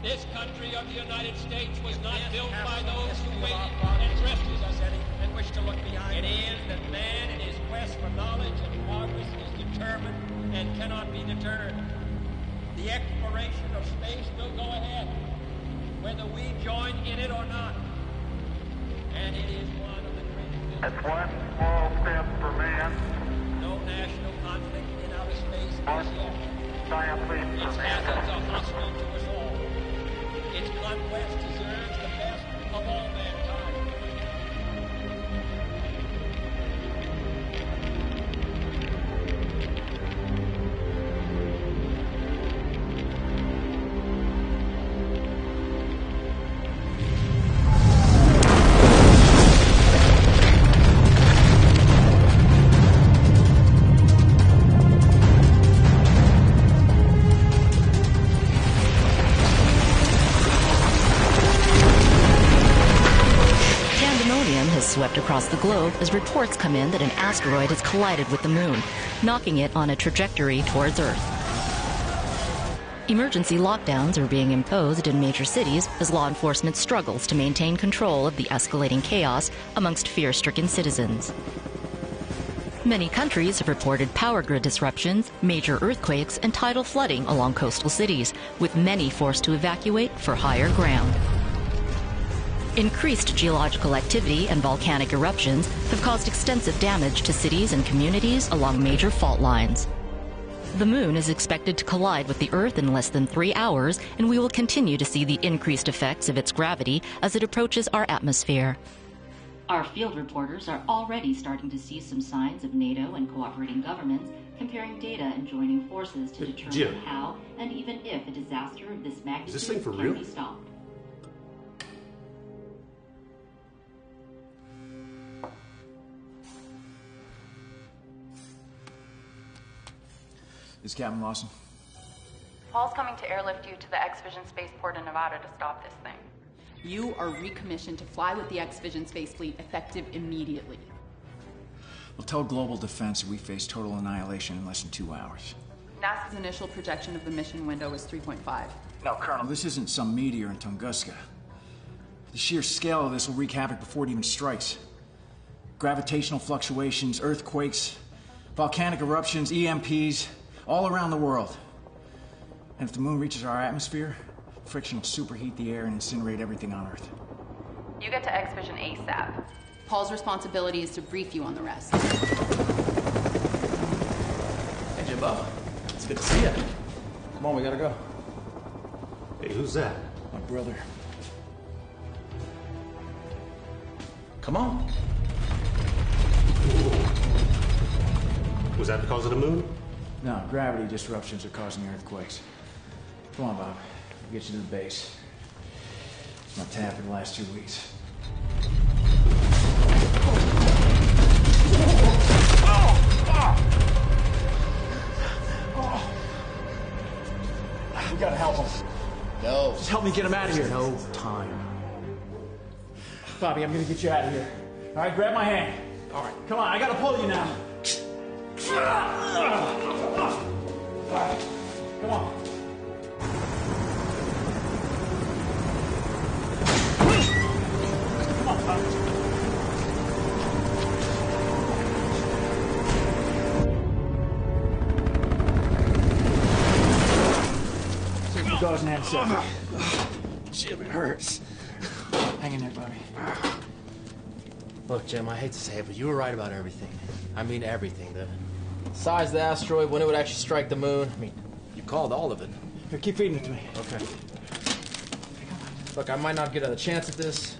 This country of the United States was not built by those who waited and rested us and wish to look behind. It is that man in his quest for knowledge and progress is determined and cannot be deterred. The exploration of space will go ahead, whether we join in it or not. And it is one of the greatest... That's one small step for man. No national conflict in outer space as yet. Giant leap for Its man. methods are hostile to us all. Its conquest deserves the best of all mankind. Swept across the globe as reports come in that an asteroid has collided with the moon, knocking it on a trajectory towards Earth. Emergency lockdowns are being imposed in major cities as law enforcement struggles to maintain control of the escalating chaos amongst fear-stricken citizens. Many countries have reported power grid disruptions, major earthquakes, and tidal flooding along coastal cities, with many forced to evacuate for higher ground. Increased geological activity and volcanic eruptions have caused extensive damage to cities and communities along major fault lines. The moon is expected to collide with the Earth in less than 3 hours, and we will continue to see the increased effects of its gravity as it approaches our atmosphere. Our field reporters are already starting to see some signs of NATO and cooperating governments comparing data and joining forces to determine how and even if a disaster of this magnitude can be stopped. This is Captain Lawson. Paul's coming to airlift you to the X-Vision spaceport in Nevada to stop this thing. You are recommissioned to fly with the X-Vision space fleet effective immediately. We'll tell Global Defense that we face total annihilation in less than 2 hours. NASA's initial projection of the mission window is 3.5. No, Colonel, this isn't some meteor in Tunguska. The sheer scale of this will wreak havoc before it even strikes. Gravitational fluctuations, earthquakes, volcanic eruptions, EMPs, all around the world. And if the moon reaches our atmosphere, friction will superheat the air and incinerate everything on Earth. You get to X-Vision ASAP. Paul's responsibility is to brief you on the rest. Hey, Jimbo. It's good to see you. Come on, we gotta go. Hey, who's that? My brother. Come on. Was that because of the moon? No, gravity disruptions are causing earthquakes. Come on, Bob. We'll get you to the base. It's my tap for the last 2 weeks. We gotta help him. No. Just help me get him out of here. No time. Bobby, I'm gonna get you out of here. All right, grab my hand. All right. Come on, I gotta pull you now. Come on. Come on, Bobby. Goes and hands up. Jim, it hurts. Hang in there, Bobby. Look, Jim, I hate to say it, but you were right about everything. I mean everything. The size of the asteroid, when it would actually strike the moon. I mean, you called all of it. Here, keep feeding it to me. Okay. Look, I might not get another chance at this.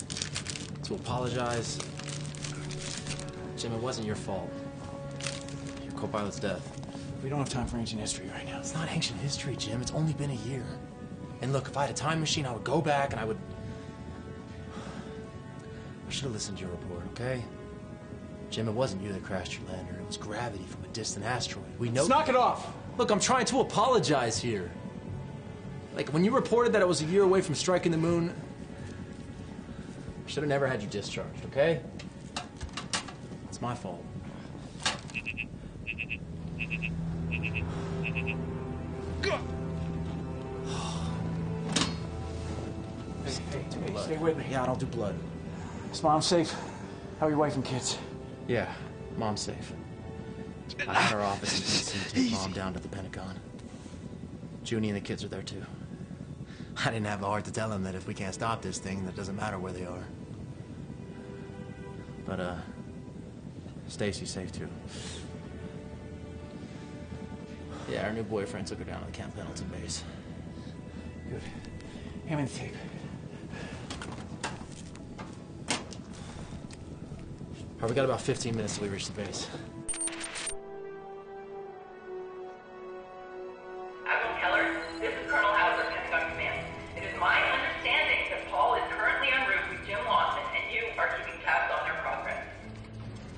To apologize. Jim, it wasn't your fault. Your co-pilot's death. We don't have time for ancient history right now. It's not ancient history, Jim. It's only been a year. And look, if I had a time machine, I would go back and I would... I should have listened to your report, okay? Jim, it wasn't you that crashed your lander. It was gravity from a distant asteroid. We know... Let's knock it off! Look, I'm trying to apologize here. Like, when you reported that it was a year away from striking the moon, I should have never had you discharged, okay? It's my fault. Blood. Stay with me. Yeah, I don't do blood. Is Mom safe? How are your wife and kids? Yeah, Mom's safe. I'm in her office and to take Mom down to the Pentagon. Junie and the kids are there too. I didn't have the heart to tell him that if we can't stop this thing, that doesn't matter where they are. But, Stacy's safe too. Yeah, her new boyfriend took her down to the Camp Pendleton base. Good. Hand me the tape. All right, we got about 15 minutes till we reach the base. Admiral Keller, this is Colonel Hauser, Pentagon Command. It is my understanding that Paul is currently en route with Jim Lawson, and you are keeping tabs on their progress.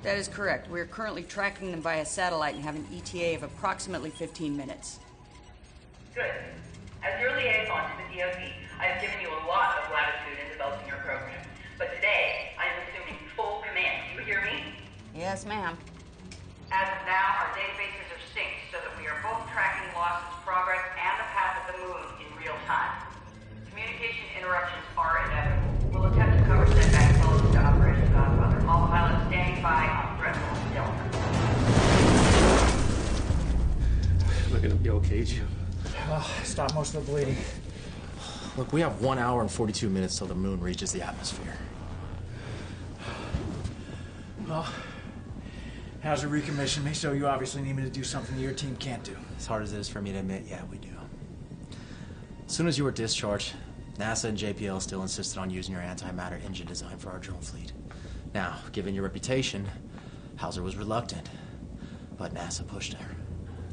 That is correct. We're currently tracking them via satellite and have an ETA of approximately 15 minutes. Good. As your liaison to the DoD, I have given you a lot of latitude in developing your program. But today, I am assuming full command. Do you hear me? Yes, ma'am. As of now, our databases are synced so that we are both tracking Lawson's progress and the path of the moon in real time. Communication interruptions are inevitable. We'll attempt to cover setbacks relative to Operation Godfather. All pilots standing by on threshold of Delta. Am I gonna be okay, Jim? Oh, stop most of the bleeding. Look, we have 1 hour and 42 minutes till the moon reaches the atmosphere. Well, how's it recommission me? So you obviously need me to do something your team can't do. As hard as it is for me to admit, yeah, we do. As soon as you were discharged, NASA and JPL still insisted on using your antimatter engine design for our drone fleet. Now, given your reputation, Hauser was reluctant, but NASA pushed her.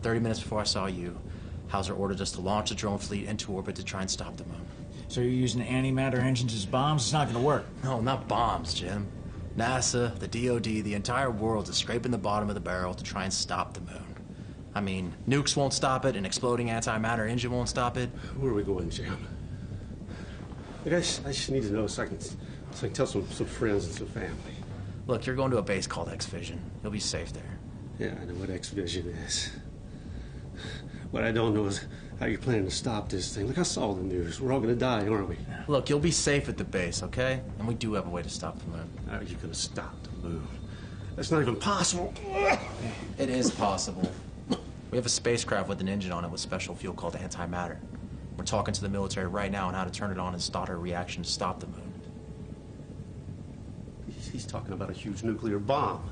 30 minutes before I saw you, Hauser ordered us to launch the drone fleet into orbit to try and stop the moon. So you're using antimatter engines as bombs? It's not going to work. No, not bombs, Jim. NASA, the DoD, the entire world is scraping the bottom of the barrel to try and stop the moon. I mean, nukes won't stop it, an exploding antimatter engine won't stop it. Where are we going, Jim? Look, I just need to know so I can tell some friends and some family. Look, you're going to a base called X-Vision. You'll be safe there. Yeah, I know what X-Vision is. What I don't know is how you're planning to stop this thing. Look, I saw the news. We're all gonna die, aren't we? Look, you'll be safe at the base, okay? And we do have a way to stop the moon. How are you gonna stop the moon? That's not even possible. It is possible. We have a spacecraft with an engine on it with special fuel called antimatter. We're talking to the military right now on how to turn it on and start a reaction to stop the moon. He's talking about a huge nuclear bomb.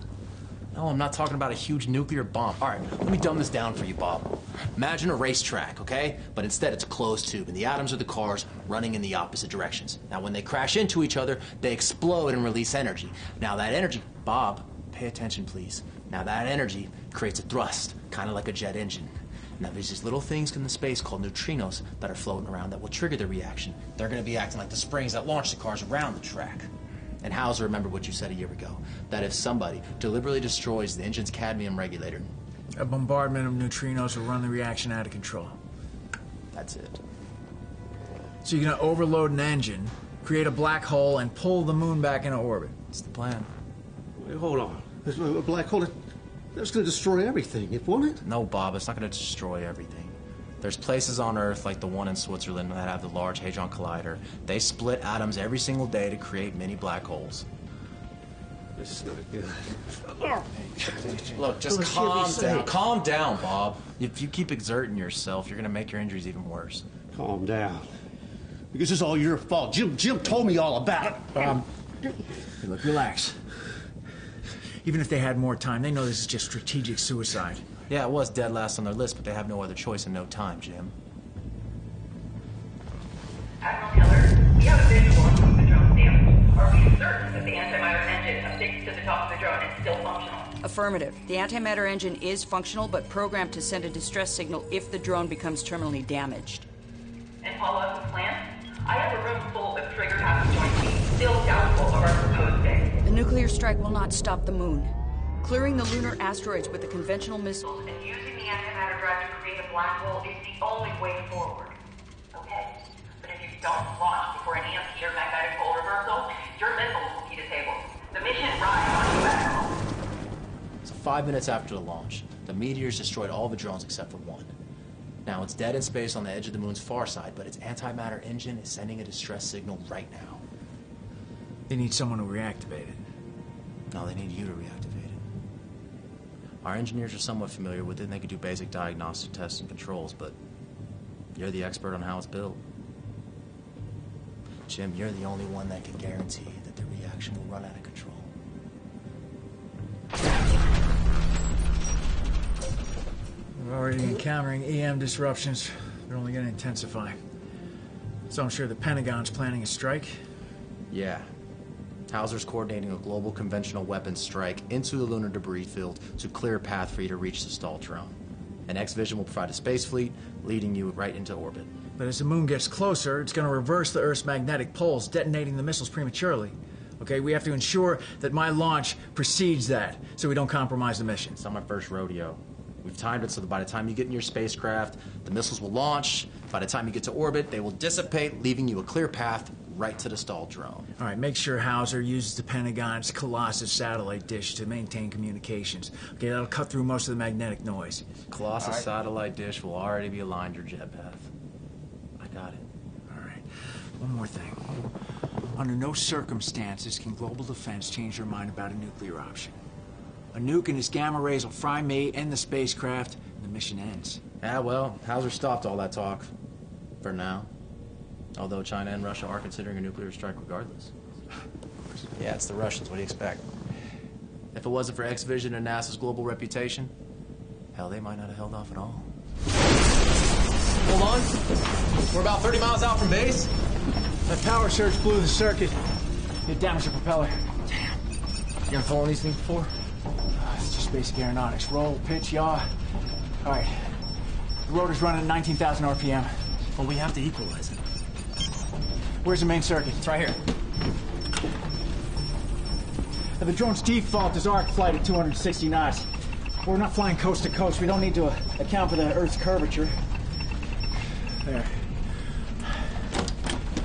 No, I'm not talking about a huge nuclear bomb. All right, let me dumb this down for you, Bob. Imagine a racetrack, okay? But instead it's a closed tube, and the atoms are the cars running in the opposite directions. Now, when they crash into each other, they explode and release energy. Now, that energy... Bob, pay attention, please. Now, that energy creates a thrust, kind of like a jet engine. Now, there's these little things in the space called neutrinos that are floating around that will trigger the reaction. They're going to be acting like the springs that launch the cars around the track. And Hauser, remember what you said a year ago, that if somebody deliberately destroys the engine's cadmium regulator... A bombardment of neutrinos will run the reaction out of control. That's it. So you're going to overload an engine, create a black hole, and pull the moon back into orbit. That's the plan. Wait, hold on. There's a black hole that's going to destroy everything, won't it? No, Bob, it's not going to destroy everything. There's places on Earth, like the one in Switzerland, that have the Large Hadron Collider. They split atoms every single day to create mini black holes. This is not good. Look, just calm down. Calm down, Bob. If you keep exerting yourself, you're going to make your injuries even worse. Calm down. Because this is all your fault. Jim told me all about it. Hey, look, relax. Even if they had more time, they know this is just strategic suicide. Yeah, it was dead last on their list, but they have no other choice and no time, Jim. Admiral Keller, we have a visual on some of the drone's damage. Are we certain that the antimatter engine affixed to the top of the drone is still functional? Affirmative. The antimatter engine is functional, but programmed to send a distress signal if the drone becomes terminally damaged. And follow up with plan? I have a room full of trigger-happy joint teams still doubtful of our proposed base. The nuclear strike will not stop the moon. Clearing the lunar asteroids with a conventional missile And using the antimatter drive to create a black hole is the only way forward. Okay? But if you don't launch before an EMP or magnetic pole reversal, your missiles will be disabled. The mission rides on you, Admiral. So 5 minutes after the launch, the meteors destroyed all the drones except for one. Now, it's dead in space on the edge of the moon's far side, but its antimatter engine is sending a distress signal right now. They need someone to reactivate it. No, they need you to reactivate it. Our engineers are somewhat familiar with it, and they can do basic diagnostic tests and controls, but you're the expert on how it's built. Jim, you're the only one that can guarantee that the reaction will run out of control. We're already encountering EM disruptions. They're only going to intensify. So I'm sure the Pentagon's planning a strike? Yeah. Hauser's coordinating a global conventional weapons strike into the lunar debris field to clear a path for you to reach the stalled drone. And X-Vision will provide a space fleet, leading you right into orbit. But as the moon gets closer, it's going to reverse the Earth's magnetic poles, detonating the missiles prematurely. Okay, we have to ensure that my launch precedes that, so we don't compromise the mission. It's not my first rodeo. We've timed it so that by the time you get in your spacecraft, the missiles will launch. By the time you get to orbit, they will dissipate, leaving you a clear path right to the stalled drone. All right, make sure Hauser uses the Pentagon's Colossus satellite dish to maintain communications. Okay, that'll cut through most of the magnetic noise. Colossus satellite dish will already be aligned your jet path. I got it. All right, one more thing. Under no circumstances can global defense change their mind about a nuclear option. A nuke and its gamma rays will fry me and the spacecraft, and the mission ends. Yeah, well, Hauser stopped all that talk. For now. Although China and Russia are considering a nuclear strike regardless. Yeah, it's the Russians. What do you expect? If it wasn't for X-Vision and NASA's global reputation, hell, they might not have held off at all. Hold on. We're about 30 miles out from base. That power surge blew the circuit. It damaged the propeller. Damn. You ever flown these things before? It's just basic aeronautics. Roll, pitch, yaw. All right. The rotor's running at 19,000 RPM. Well, we have to equalize it. Where's the main circuit? It's right here. Now, the drone's default is arc flight at 260 knots. We're not flying coast to coast. We don't need to account for the Earth's curvature. There.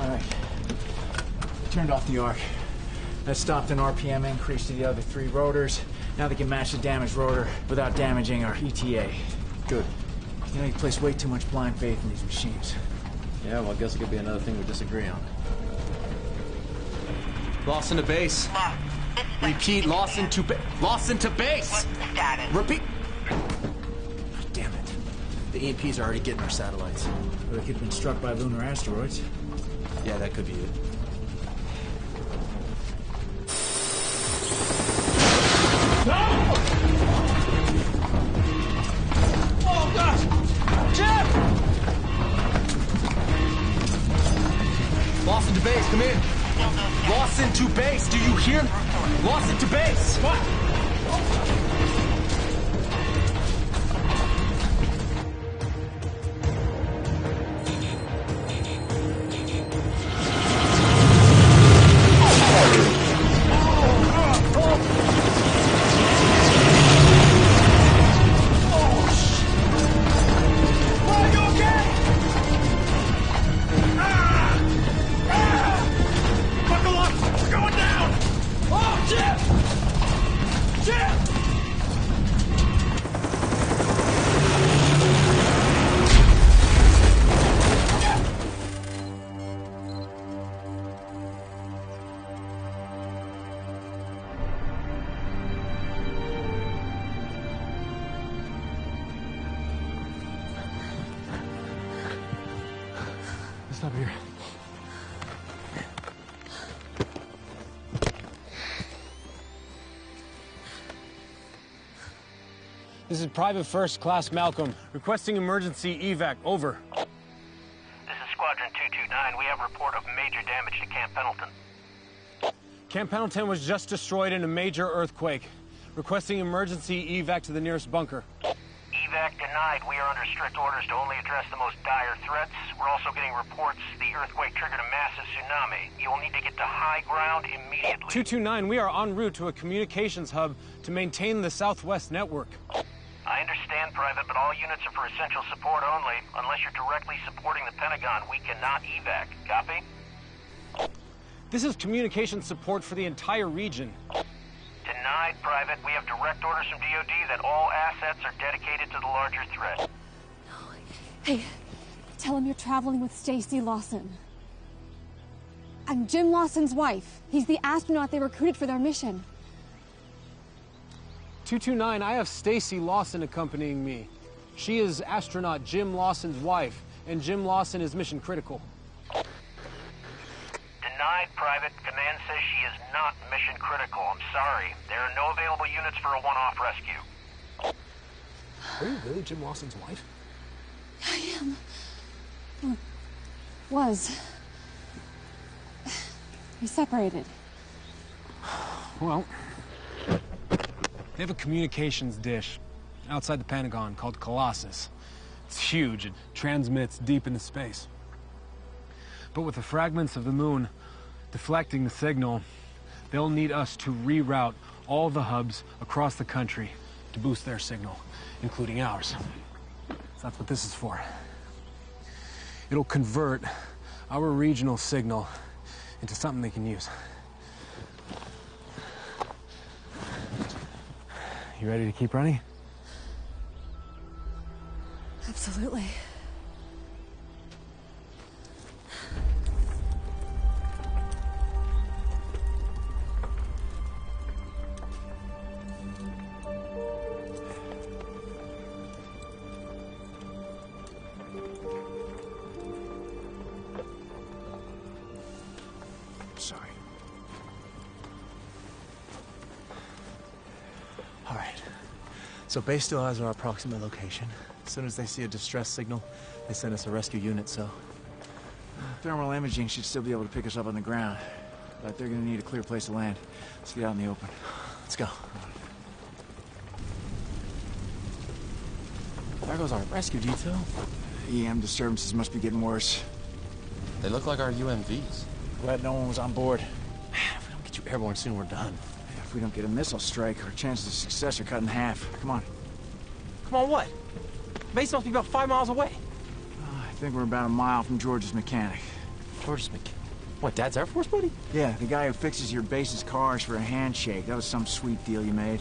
All right. Turned off the arc. That stopped an RPM increase to the other three rotors. Now they can match the damaged rotor without damaging our ETA. Good. You know, you place way too much blind faith in these machines. Yeah, well, I guess it could be another thing we disagree on. Lost into base. Repeat, lost into base. What's the status? Repeat. Damn it. The EMPs are already getting our satellites. Or they could have been struck by lunar asteroids. Yeah, that could be it. Oh, gosh! Jeff! Lost into base, come in. Lost into base, do you hear? Lost into base. What? Stop here. This is Private First Class Malcolm, requesting emergency evac. Over. This is Squadron 229. We have a report of major damage to Camp Pendleton. Camp Pendleton was just destroyed in a major earthquake. Requesting emergency evac to the nearest bunker. Evac denied. We are under strict orders to only address the most dire threats. We're also getting reports the earthquake triggered a massive tsunami. You will need to get to high ground immediately. 229, we are en route to a communications hub to maintain the Southwest network. I understand, Private, but all units are for essential support only. Unless you're directly supporting the Pentagon, we cannot evac. Copy? This is communication support for the entire region. Denied, Private. We have direct orders from DoD that all assets are dedicated to the larger threat. Hey, tell him you're traveling with Stacy Lawson. I'm Jim Lawson's wife. He's the astronaut they recruited for their mission. 229, I have Stacy Lawson accompanying me. She is astronaut Jim Lawson's wife, and Jim Lawson is mission critical. Denied, Private. Command says she is not mission critical. I'm sorry. There are no available units for a one-off rescue. Are you really Jim Lawson's wife? I am. Was. We separated. Well, they have a communications dish outside the Pentagon called Colossus. It's huge. It transmits deep into space. But with the fragments of the moon deflecting the signal, they'll need us to reroute all the hubs across the country to boost their signal, including ours. So that's what this is for. It'll convert our regional signal into something they can use. You ready to keep running? Absolutely. Sorry. All right. So base still has our approximate location. As soon as they see a distress signal, they send us a rescue unit, so... Thermal imaging should still be able to pick us up on the ground. But they're gonna need a clear place to land. Let's get out in the open. Let's go. There goes our rescue detail. EM disturbances must be getting worse. They look like our UMVs. Glad no one was on board. If we don't get you airborne soon, we're done. If we don't get a missile strike, our chances of success are cut in half. Come on. Come on, what? Base must be about 5 miles away. I think we're about a mile from George's mechanic. George's mechanic? What, Dad's Air Force buddy? Yeah, the guy who fixes your base's cars for a handshake. That was some sweet deal you made.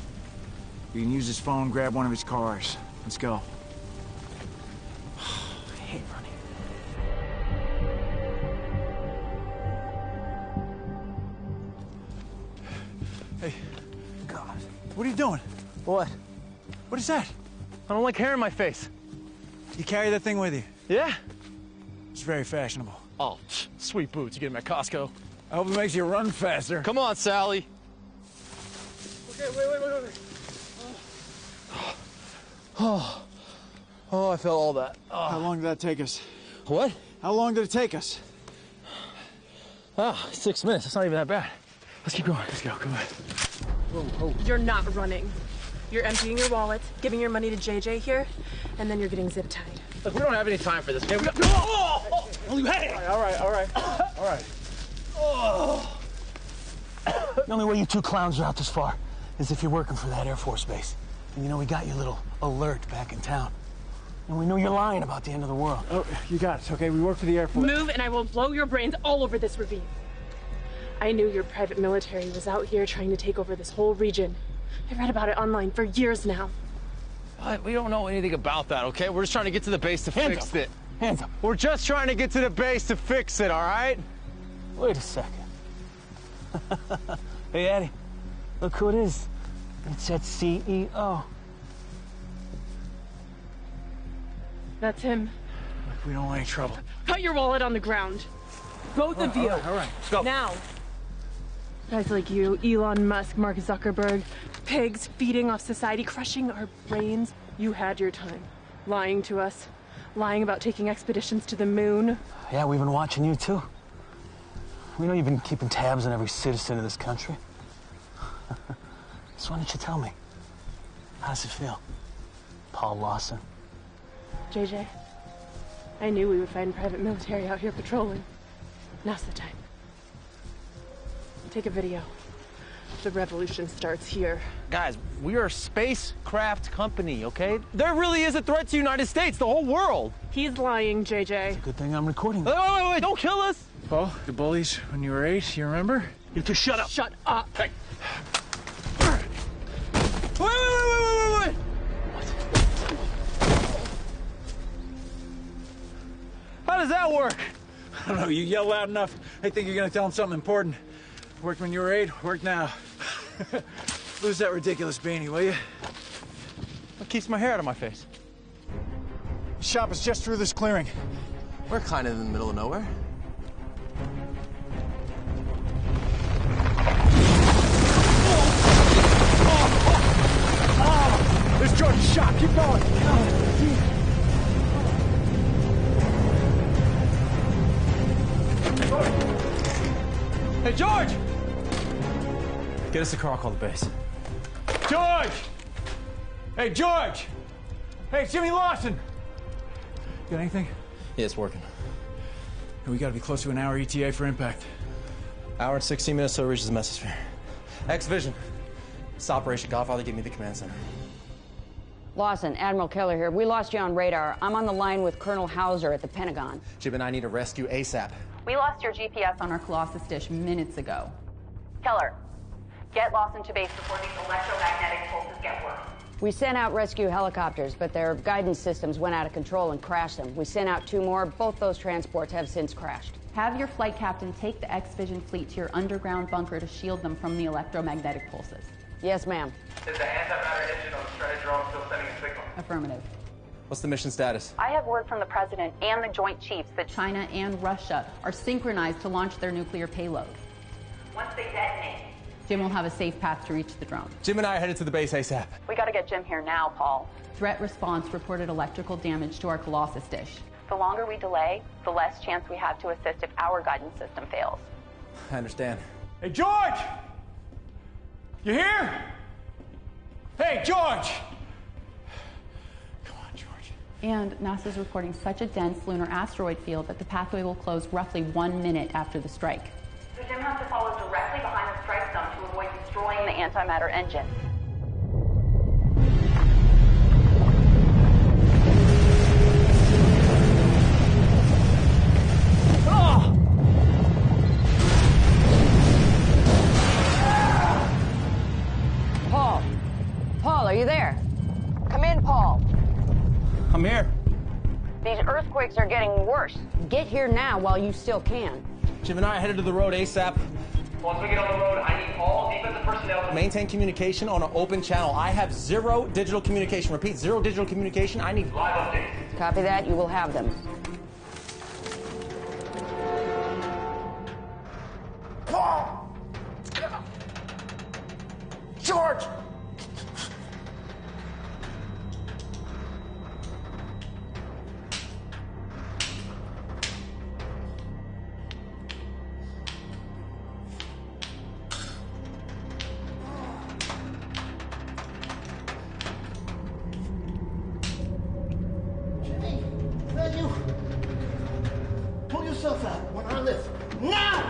You can use his phone, grab one of his cars. Let's go. I hate running. Hey, God, what are you doing? What? What is that? I don't like hair in my face. You carry that thing with you? Yeah. It's very fashionable. Oh, sweet boots. You get them at Costco. I hope it makes you run faster. Come on, Sally. Okay, wait. Oh, I felt all that. Oh. How long did that take us? What? How long did it take us? 6 minutes. It's not even that bad. Let's keep going. Let's go. Come on. Whoa. You're not running. You're emptying your wallet, giving your money to JJ here, and then you're getting zip-tied. Look, we don't have any time for this, okay? We got... Hey! All right. Oh. The only way you two clowns are out this far is if you're working for that Air Force base. And you know, we got your little alert back in town. And we know you're lying about the end of the world. Oh, you got it, okay? We work for the Air Force. Move and I will blow your brains all over this ravine. I knew your private military was out here trying to take over this whole region. I read about it online for years now. We don't know anything about that, okay? We're just trying to get to the base to fix it. Hands up. We're just trying to get to the base to fix it, all right? Wait a second. Hey, Eddie, look who it is. It said CEO. That's him. Look, we don't want any trouble. Put your wallet on the ground. Both of you. All right. Let's go. Now. Guys like you, Elon Musk, Mark Zuckerberg, pigs feeding off society, crushing our brains. You had your time. Lying to us. Lying about taking expeditions to the moon. Yeah, we've been watching you, too. We know you've been keeping tabs on every citizen of this country. So why don't you tell me? How does it feel? Paul Lawson. JJ, I knew we would find private military out here patrolling. Now's the time. Take a video. The revolution starts here. Guys, we are a spacecraft company, okay? There really is a threat to the United States, the whole world. He's lying, JJ. It's a good thing I'm recording. Wait, don't kill us. Paul, the bullies when you were 8, you remember? You two shut up. Shut up. Hey. Wait. How does that work? I don't know, you yell loud enough, they think you're gonna tell them something important. Worked when you were 8, work now. Lose that ridiculous beanie, will you? What keeps my hair out of my face? The shop is just through this clearing. We're kind of in the middle of nowhere. There's George's shop, keep going. Hey, George! Get us a car, I'll call the base. George! Hey, George! Hey, it's Jimmy Lawson! Got anything? Yeah, it's working. Hey, we gotta be close to an hour ETA for impact. Hour and 16 minutes till it reaches the mesosphere. X-Vision. This Operation Godfather, give me the command center. Lawson, Admiral Keller here. We lost you on radar. I'm on the line with Colonel Hauser at the Pentagon. Jim and I need a rescue ASAP. We lost your GPS on our Colossus dish minutes ago. Keller, get Lawson to base before these electromagnetic pulses get worse. We sent out rescue helicopters, but their guidance systems went out of control and crashed them. We sent out 2 more. Both those transports have since crashed. Have your flight captain take the X-Vision fleet to your underground bunker to shield them from the electromagnetic pulses. Yes, ma'am. Is the antimatter engine on the stranded drone still sending a signal? Affirmative. What's the mission status? I have word from the President and the Joint Chiefs that China and Russia are synchronized to launch their nuclear payload. once they detonate, Jim will have a safe path to reach the drone. Jim and I are headed to the base ASAP. we gotta get Jim here now, Paul. Threat response reported electrical damage to our Colossus dish. The longer we delay, the less chance we have to assist if our guidance system fails. I understand. Hey, George! You here? Hey, George! Come on, George. And NASA's reporting such a dense lunar asteroid field that the pathway will close roughly 1 minute after the strike. So Jim has to follow directly behind the strike zone to avoid destroying the antimatter engine. Paul, are you there? Come in, Paul. I'm here. These earthquakes are getting worse. Get here now while you still can. Jim and I are headed to the road ASAP. Once we get on the road, I need all defensive personnel to Maintain communication on an open channel. I have 0 digital communication. Repeat, 0 digital communication. I need live updates. Copy that. You will have them. Paul! George! Pull yourself out when I lift. Now!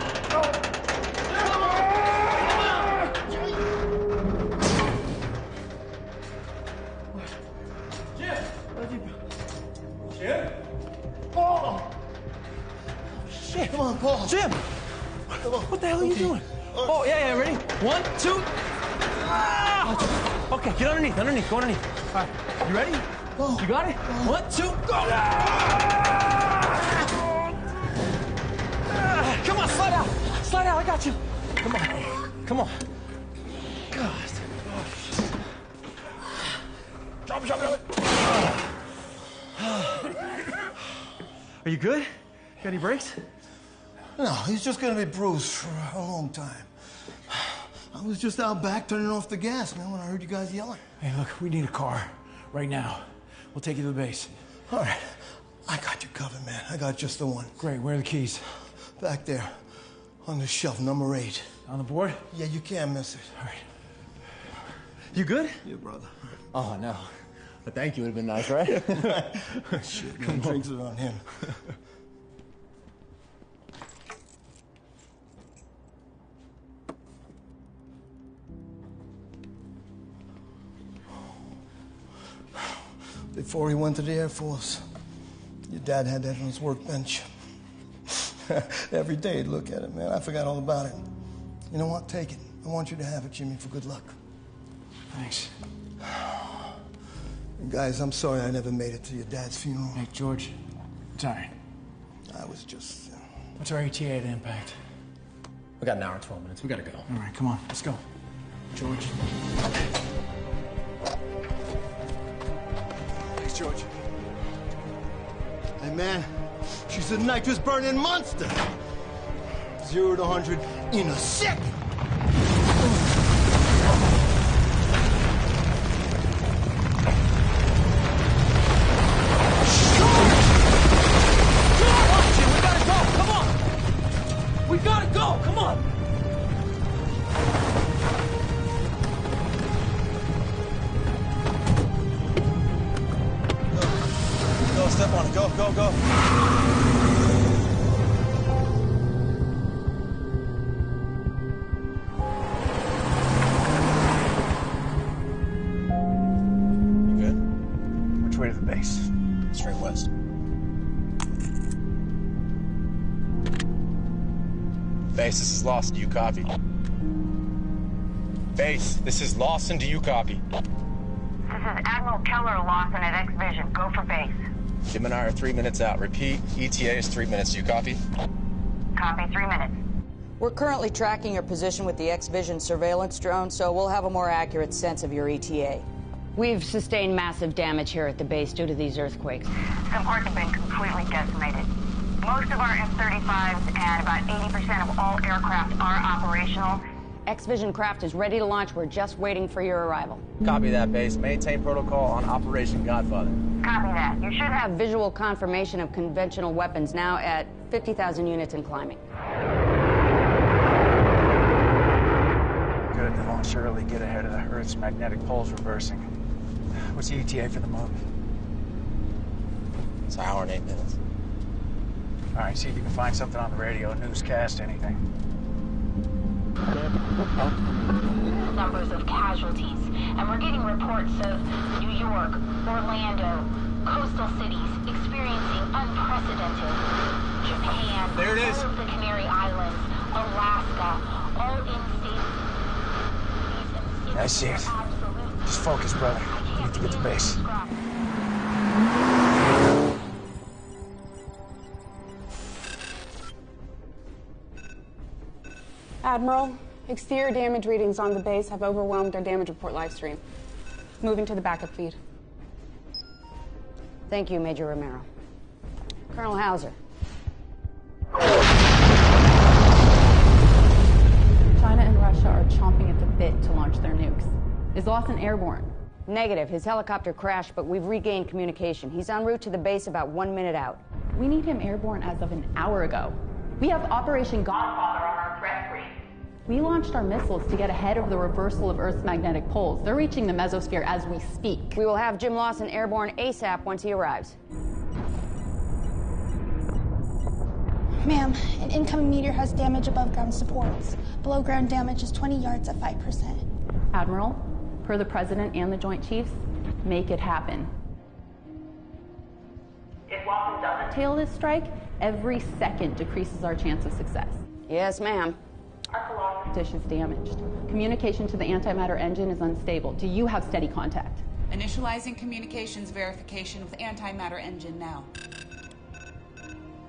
Jim? Paul! Shit. Come on, Paul. Jim! Come on. What the hell are you doing? Oh, yeah, ready? 1, 2. Ah! Okay, get underneath, go underneath. All right, you ready? You got it? 1, 2, go! Come on, slide out, I got you. Come on. God. Drop it. Are you good? Got any breaks? No, he's just gonna be bruised for a long time. I was just out back turning off the gas, man, when I heard you guys yelling. Hey, look, we need a car right now. We'll take you to the base. All right. I got you covered, man. I got just the one. Great, where are the keys? Back there, on the shelf, number 8. On the board? Yeah, you can't miss it. All right. You good? Yeah, brother. Oh, no. But thank you would have been nice, right? Shit, man, drinks are on him. Before he went to the Air Force, your dad had that on his workbench. Every day he'd look at it, man. I forgot all about it. You know what? Take it. I want you to have it, Jimmy, for good luck. Thanks. And guys, I'm sorry I never made it to your dad's funeral. Hey, George. It's all right. I was just... What's our ETA at impact? We got an hour and 12 minutes. We gotta go. All right, come on, let's go. George. Thanks, George. Hey, man, she's a nitrous-burning monster. 0 to 100 in a second. We gotta go! Come on! Go, step on it. Go, go, go. You good? Which way to the base? Straight west. Base, this is Lawson. Do you copy? Base, this is Lawson. Do you copy? This is Admiral Keller Lawson at X Vision. Go for base. Jim and I are 3 minutes out. Repeat, ETA is 3 minutes. Do you copy? Copy, 3 minutes. We're currently tracking your position with the X Vision surveillance drone, so we'll have a more accurate sense of your ETA. We've sustained massive damage here at the base due to these earthquakes. Some parts have been completely decimated. Most of our F-35s and about 80% of all aircraft are operational. X Vision craft is ready to launch. We're just waiting for your arrival. Copy that, Base. Maintain protocol on Operation Godfather. Copy that. You should have visual confirmation of conventional weapons now at 50,000 units and climbing. Good, they launched early, get ahead of the Earth's magnetic poles reversing. What's the ETA for the moon? It's an hour and 8 minutes. All right, see if you can find something on the radio, newscast, anything. Numbers of casualties, and we're getting reports of New York, Orlando, coastal cities experiencing unprecedented. Japan, there it is. All of the Canary Islands, Alaska, all in states. I see it. Just focus, brother. We need to get to base. Admiral, exterior damage readings on the base have overwhelmed our damage report live stream. Moving to the backup feed. Thank you, Major Romero. Colonel Hauser. China and Russia are chomping at the bit to launch their nukes. Is Lawson airborne? Negative. His helicopter crashed, but we've regained communication. He's en route to the base about 1 minute out. We need him airborne as of an hour ago. We have Operation Godfather on our threat screen. We launched our missiles to get ahead of the reversal of Earth's magnetic poles. They're reaching the mesosphere as we speak. We will have Jim Lawson airborne ASAP once he arrives. Ma'am, an incoming meteor has damage above ground supports. Below ground damage is 20 yards at 5%. Admiral, per the President and the Joint Chiefs, make it happen. If Lawson doesn't tail this strike, every second decreases our chance of success. Yes, ma'am. Our dish is damaged. Communication to the antimatter engine is unstable. Do you have steady contact? Initializing communications verification with antimatter engine now.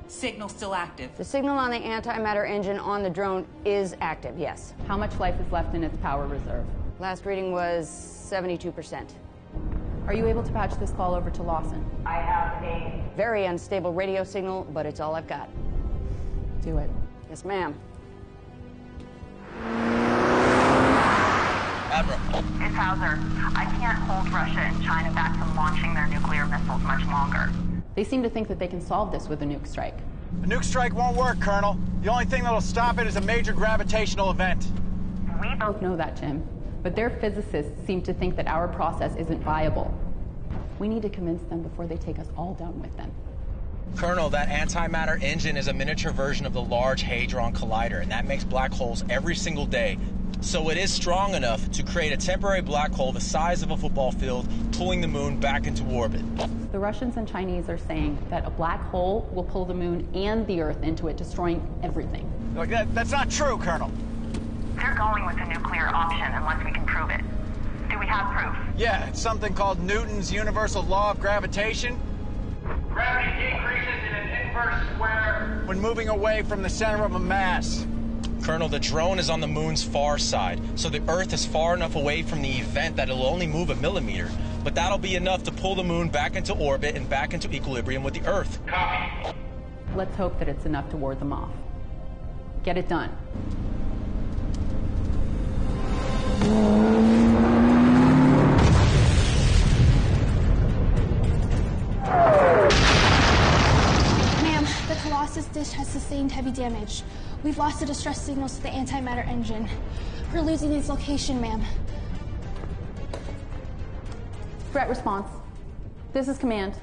Signal still active. The signal on the antimatter engine on the drone is active, yes. How much life is left in its power reserve? Last reading was 72%. Are you able to patch this call over to Lawson? I have a very unstable radio signal, but it's all I've got. Do it. Yes, ma'am. Admiral. It's Hauser. I can't hold Russia and China back from launching their nuclear missiles much longer. They seem to think that they can solve this with a nuke strike. A nuke strike won't work, Colonel. The only thing that'll stop it is a major gravitational event. We both know that, Jim. But their physicists seem to think that our process isn't viable. We need to convince them before they take us all down with them. Colonel, that antimatter engine is a miniature version of the Large Hadron Collider, and that makes black holes every single day. So it is strong enough to create a temporary black hole the size of a football field, pulling the moon back into orbit. The Russians and Chinese are saying that a black hole will pull the moon and the Earth into it, destroying everything. Look, that's not true, Colonel. They're going with the nuclear option unless we can prove it. Do we have proof? Yeah, it's something called Newton's universal law of gravitation. Gravity decreases in an inverse first square. When moving away from the center of a mass. Colonel, the drone is on the moon's far side, so the Earth is far enough away from the event that it'll only move a millimeter. But that'll be enough to pull the moon back into orbit and back into equilibrium with the Earth. Copy. Let's hope that it's enough to ward them off. Get it done. Ma'am, the Colossus dish has sustained heavy damage. We've lost the distress signals to the antimatter engine. We're losing its location, ma'am. Threat response. This is command.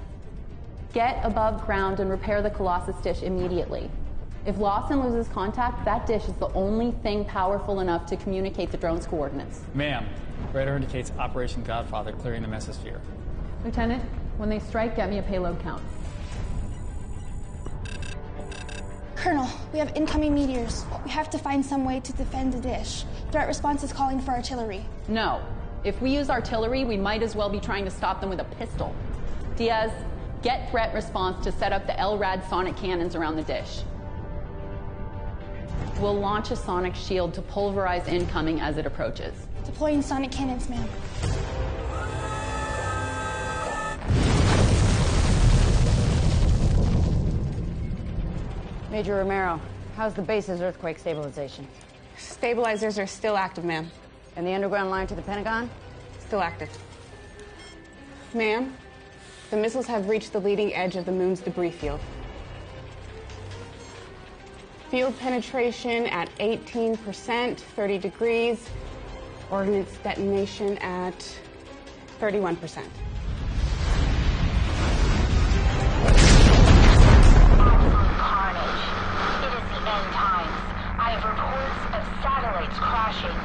Get above ground and repair the Colossus dish immediately. If Lawson loses contact, that dish is the only thing powerful enough to communicate the drone's coordinates. Ma'am, radar indicates Operation Godfather clearing the mesosphere. Lieutenant, when they strike, get me a payload count. Colonel, we have incoming meteors. We have to find some way to defend the dish. Threat response is calling for artillery. No. If we use artillery, we might as well be trying to stop them with a pistol. Diaz, get threat response to set up the LRAD sonic cannons around the dish. We'll launch a sonic shield to pulverize incoming as it approaches. Deploying sonic cannons, ma'am. Major Romero, how's the base's earthquake stabilization? Stabilizers are still active, ma'am. And the underground line to the Pentagon? Still active. Ma'am, the missiles have reached the leading edge of the moon's debris field. Field penetration at 18%, 30 degrees. Ordnance detonation at 31%. I have reports of satellites crashing.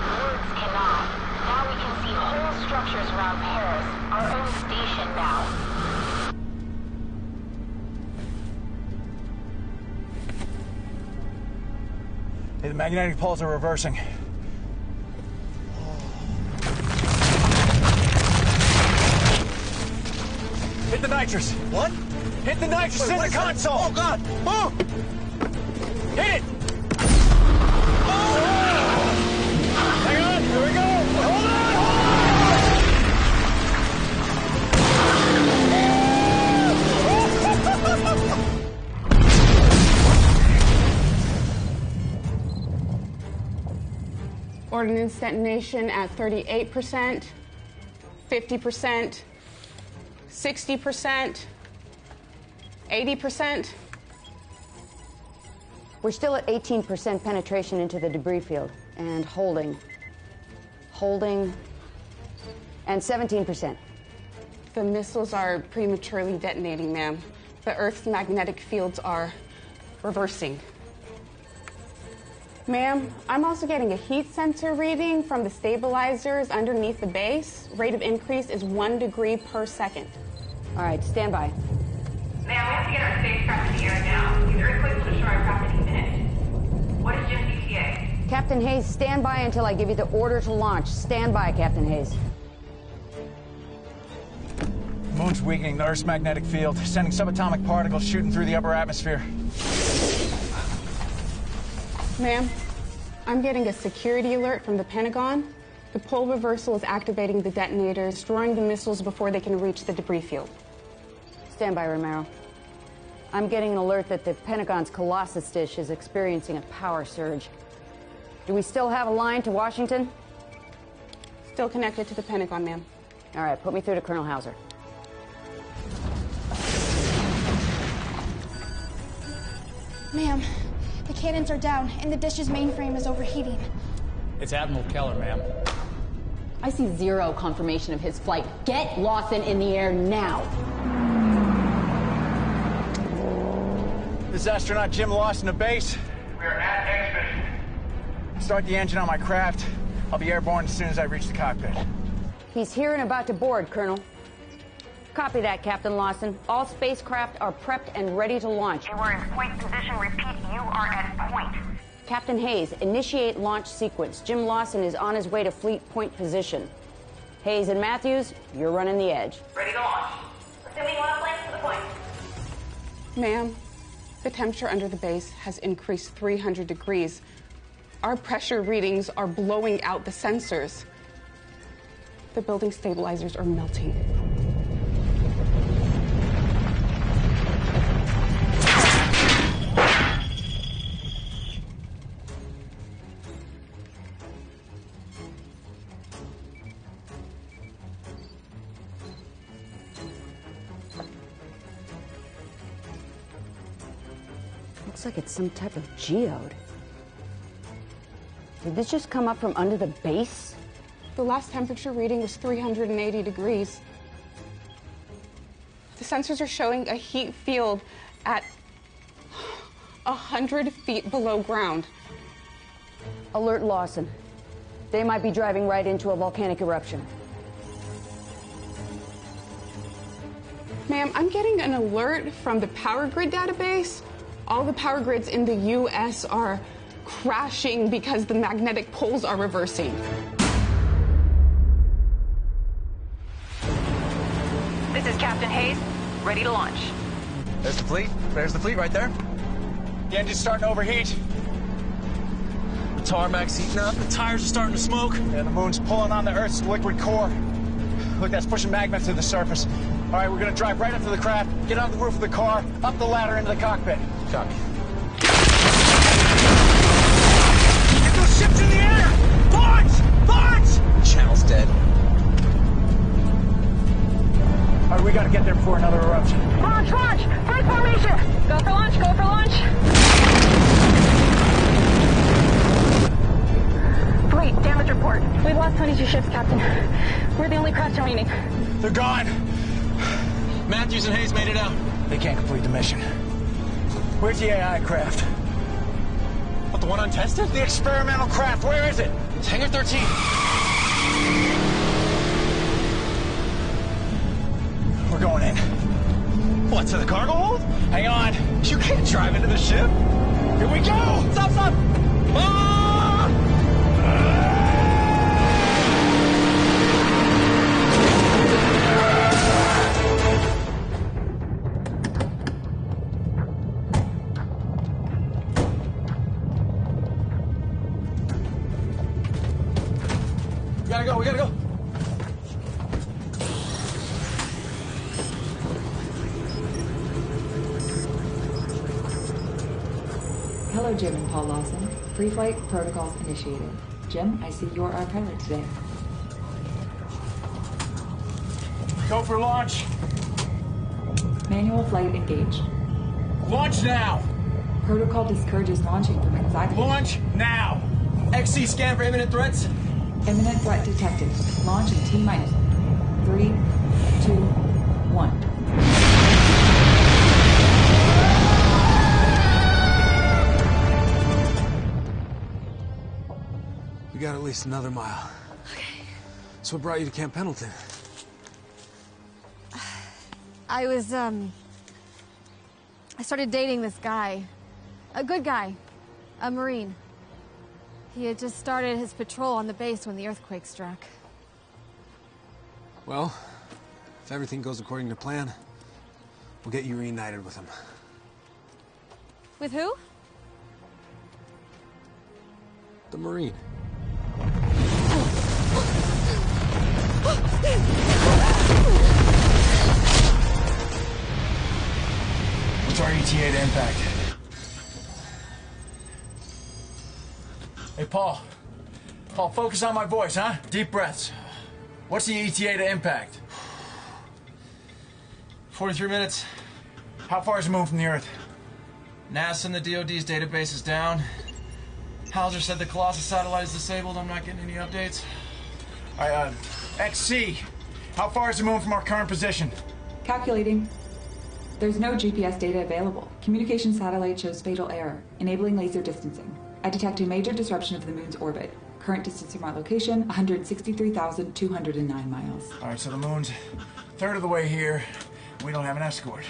Words cannot. Now we can see whole structures around Paris, our own station now. Hey, the magnetic poles are reversing. Hit the nitrous. What? Hit the nitrous in the console. Oh, God. Oh! Hit it! Hang on, here we go! Hold on! Ordnance detonation at 38%, 50%, 60%, 80%. We're still at 18% penetration into the debris field and holding, and 17%. The missiles are prematurely detonating, ma'am. The Earth's magnetic fields are reversing. Ma'am, I'm also getting a heat sensor reading from the stabilizers underneath the base. Rate of increase is 1 degree per second. All right, stand by. Ma'am, we have to get our spacecraft in the air now. These earthquakes will destroy our craft any minute. What is Jim's ETA? Captain Hayes, stand by until I give you the order to launch. Stand by, Captain Hayes. The moon's weakening the Earth's magnetic field, sending subatomic particles shooting through the upper atmosphere. Ma'am, I'm getting a security alert from the Pentagon. The pole reversal is activating the detonators, destroying the missiles before they can reach the debris field. Stand by, Romero. I'm getting an alert that the Pentagon's Colossus dish is experiencing a power surge. Do we still have a line to Washington? Still connected to the Pentagon, ma'am. All right, put me through to Colonel Hauser. Ma'am, the cannons are down, and the dish's mainframe is overheating. It's Admiral Keller, ma'am. I see zero confirmation of his flight. Get Lawson in the air now. This is astronaut Jim Lawson to base. We are at X-Vision. Start the engine on my craft. I'll be airborne as soon as I reach the cockpit. He's here and about to board, Colonel. Copy that, Captain Lawson. All spacecraft are prepped and ready to launch. We're in point position. Repeat, you are at point. Captain Hayes, initiate launch sequence. Jim Lawson is on his way to fleet point position. Hayes and Matthews, you're running the edge. Ready to launch. Assuming one plane to the point. Ma'am, The temperature under the base has increased 300 degrees. Our pressure readings are blowing out the sensors. The building stabilizers are melting. Looks like it's some type of geode. Did this just come up from under the base? The last temperature reading was 380 degrees. The sensors are showing a heat field at 100 feet below ground. Alert Lawson. They might be driving right into a volcanic eruption. Ma'am, I'm getting an alert from the power grid database. All the power grids in the U.S. are crashing because the magnetic poles are reversing. This is Captain Hayes, ready to launch. There's the fleet. There's the fleet right there. The engine's starting to overheat. The tarmac's heating up. The tires are starting to smoke. Yeah, the moon's pulling on the Earth's liquid core. Look, that's pushing magma to the surface. All right, we're gonna drive right up to the craft, get on the roof of the car, up the ladder into the cockpit. Copy. Get those ships in the air! Launch! Launch! Channel's dead. All right, we gotta get there before another eruption. Launch, launch! Flight formation! Go for launch, go for launch! Fleet, damage report. We've lost 22 ships, Captain. We're the only craft remaining. They're gone. Matthews and Hayes made it out. They can't complete the mission. Where's the AI craft? What, the one untested? The experimental craft, where is it? It's Hangar 13. We're going in. What, to the cargo hold? Hang on. You can't drive into the ship. Here we go! Stop, stop! Ah! We gotta go. Hello, Jim and Paul Lawson. Pre-flight protocols initiated. Jim, I see you're our pilot today. Go for launch. Manual flight engaged. Launch now. Protocol discourages launching from anxiety. Launch now. XC scan for imminent threats. Imminent threat detected. Launch in T-minus 3, 2, 1. We got at least another mile. Okay. So what brought you to Camp Pendleton? I started dating this guy. A good guy. A Marine. He had just started his patrol on the base when the earthquake struck. Well, if everything goes according to plan, we'll get you reunited with him. With who? The Marine. What's our ETA to impact? Hey, Paul. Paul, focus on my voice, huh? Deep breaths. What's the ETA to impact? 43 minutes. How far is the moon from the Earth? NASA and the DoD's database is down. Hauser said the Colossus satellite is disabled. I'm not getting any updates. All right, XC. How far is the moon from our current position? Calculating. There's no GPS data available. Communication satellite shows fatal error, enabling laser distancing. I detect a major disruption of the moon's orbit. Current distance from our location, 163,209 miles. All right, so the moon's a third of the way here. We don't have an escort.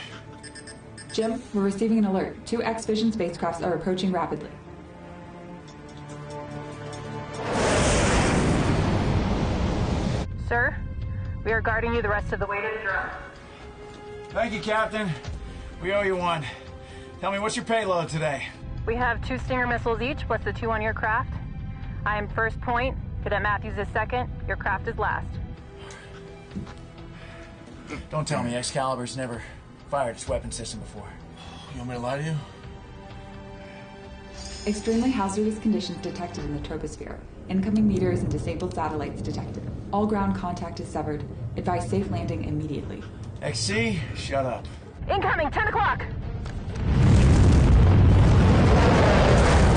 Jim, we're receiving an alert. 2 X-Vision spacecrafts are approaching rapidly. Sir, we are guarding you the rest of the way to the drone. Thank you, Captain. We owe you one. Tell me, what's your payload today? We have 2 Stinger missiles each, plus the 2 on your craft. I am first point. Cadet Matthews is second. Your craft is last. Don't tell me Excalibur's never fired its weapon system before. You want me to lie to you? Extremely hazardous conditions detected in the troposphere. Incoming meters and disabled satellites detected. All ground contact is severed. Advise safe landing immediately. XC, shut up. Incoming, 10 o'clock!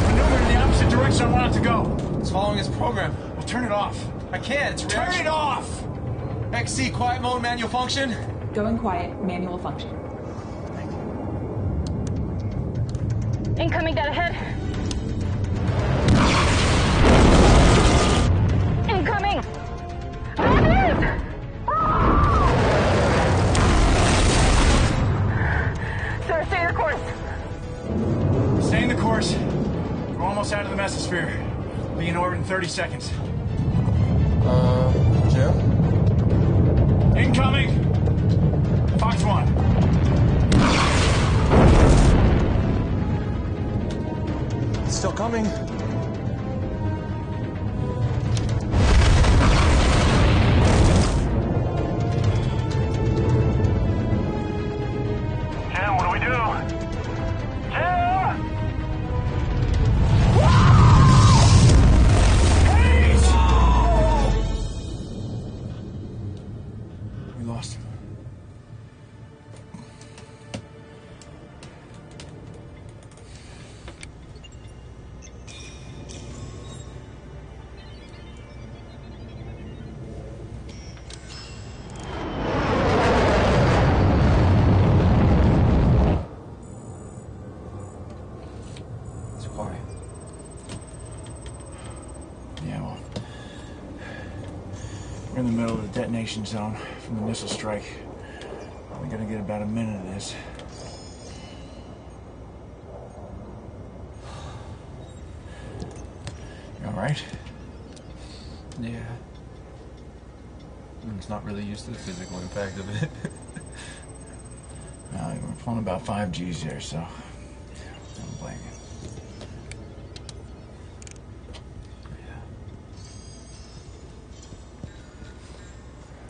Maneuver in the opposite direction I want it to go. It's following its program. Well, turn it off. I can't, it's Turn it off! XC, quiet mode, manual function. Going quiet, manual function. Incoming dead ahead. Incoming! Matthews! Sir, stay your course. Staying the course. We're almost out of the mesosphere. Be in orbit in 30 seconds. Jim? Incoming! Fox 1. It's still coming. Jim, what do we do? Jim! We lost him. We're in the middle of the detonation zone from the missile strike. We're gonna get about a minute of this. You all right? Yeah. It's not really used to the physical impact of it. Well, we're pulling about 5 Gs there, so I don't blame you.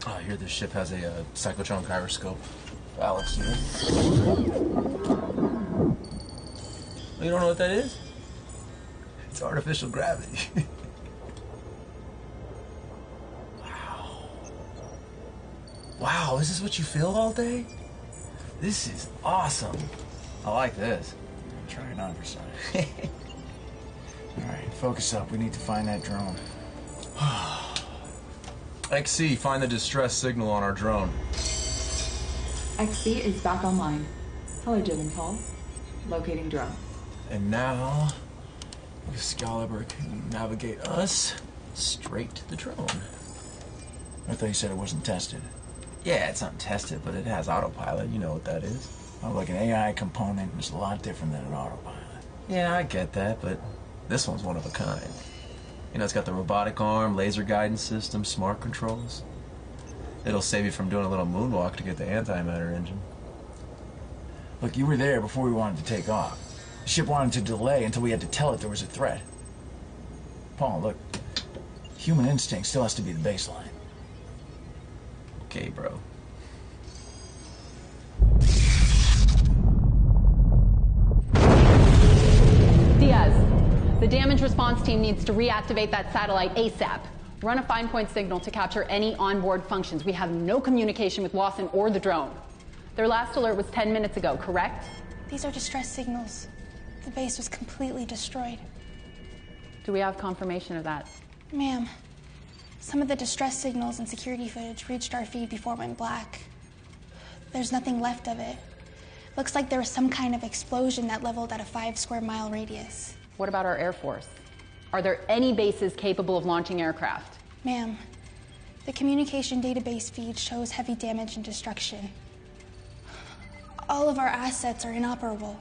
I hear this ship has a cyclotron gyroscope. Alex, you don't know what that is? It's artificial gravity. Wow, this is what you feel all day? This is awesome. I like this. Try it on for size. All right, focus up. We need to find that drone. XC, find the distress signal on our drone. XC is back online. Hello, Jim and Paul. Locating drone. And now, Excalibur can navigate us straight to the drone. I thought you said it wasn't tested. Yeah, it's not tested, but it has autopilot. You know what that is. Oh, like an AI component is a lot different than an autopilot. Yeah, I get that, but this one's one of a kind. You know, it's got the robotic arm, laser guidance system, smart controls. It'll save you from doing a little moonwalk to get the antimatter engine. Look, you were there before we wanted to take off. The ship wanted to delay until we had to tell it there was a threat. Paul, look, human instinct still has to be the baseline. Okay, bro. Diaz, the damage response team needs to reactivate that satellite ASAP. Run a fine point signal to capture any onboard functions. We have no communication with Lawson or the drone. Their last alert was 10 minutes ago, correct? These are distress signals. The base was completely destroyed. Do we have confirmation of that? Ma'am, some of the distress signals and security footage reached our feed before it went black. There's nothing left of it. Looks like there was some kind of explosion that leveled at a 5 square mile radius. What about our Air Force? Are there any bases capable of launching aircraft? Ma'am, the communication database feed shows heavy damage and destruction. All of our assets are inoperable.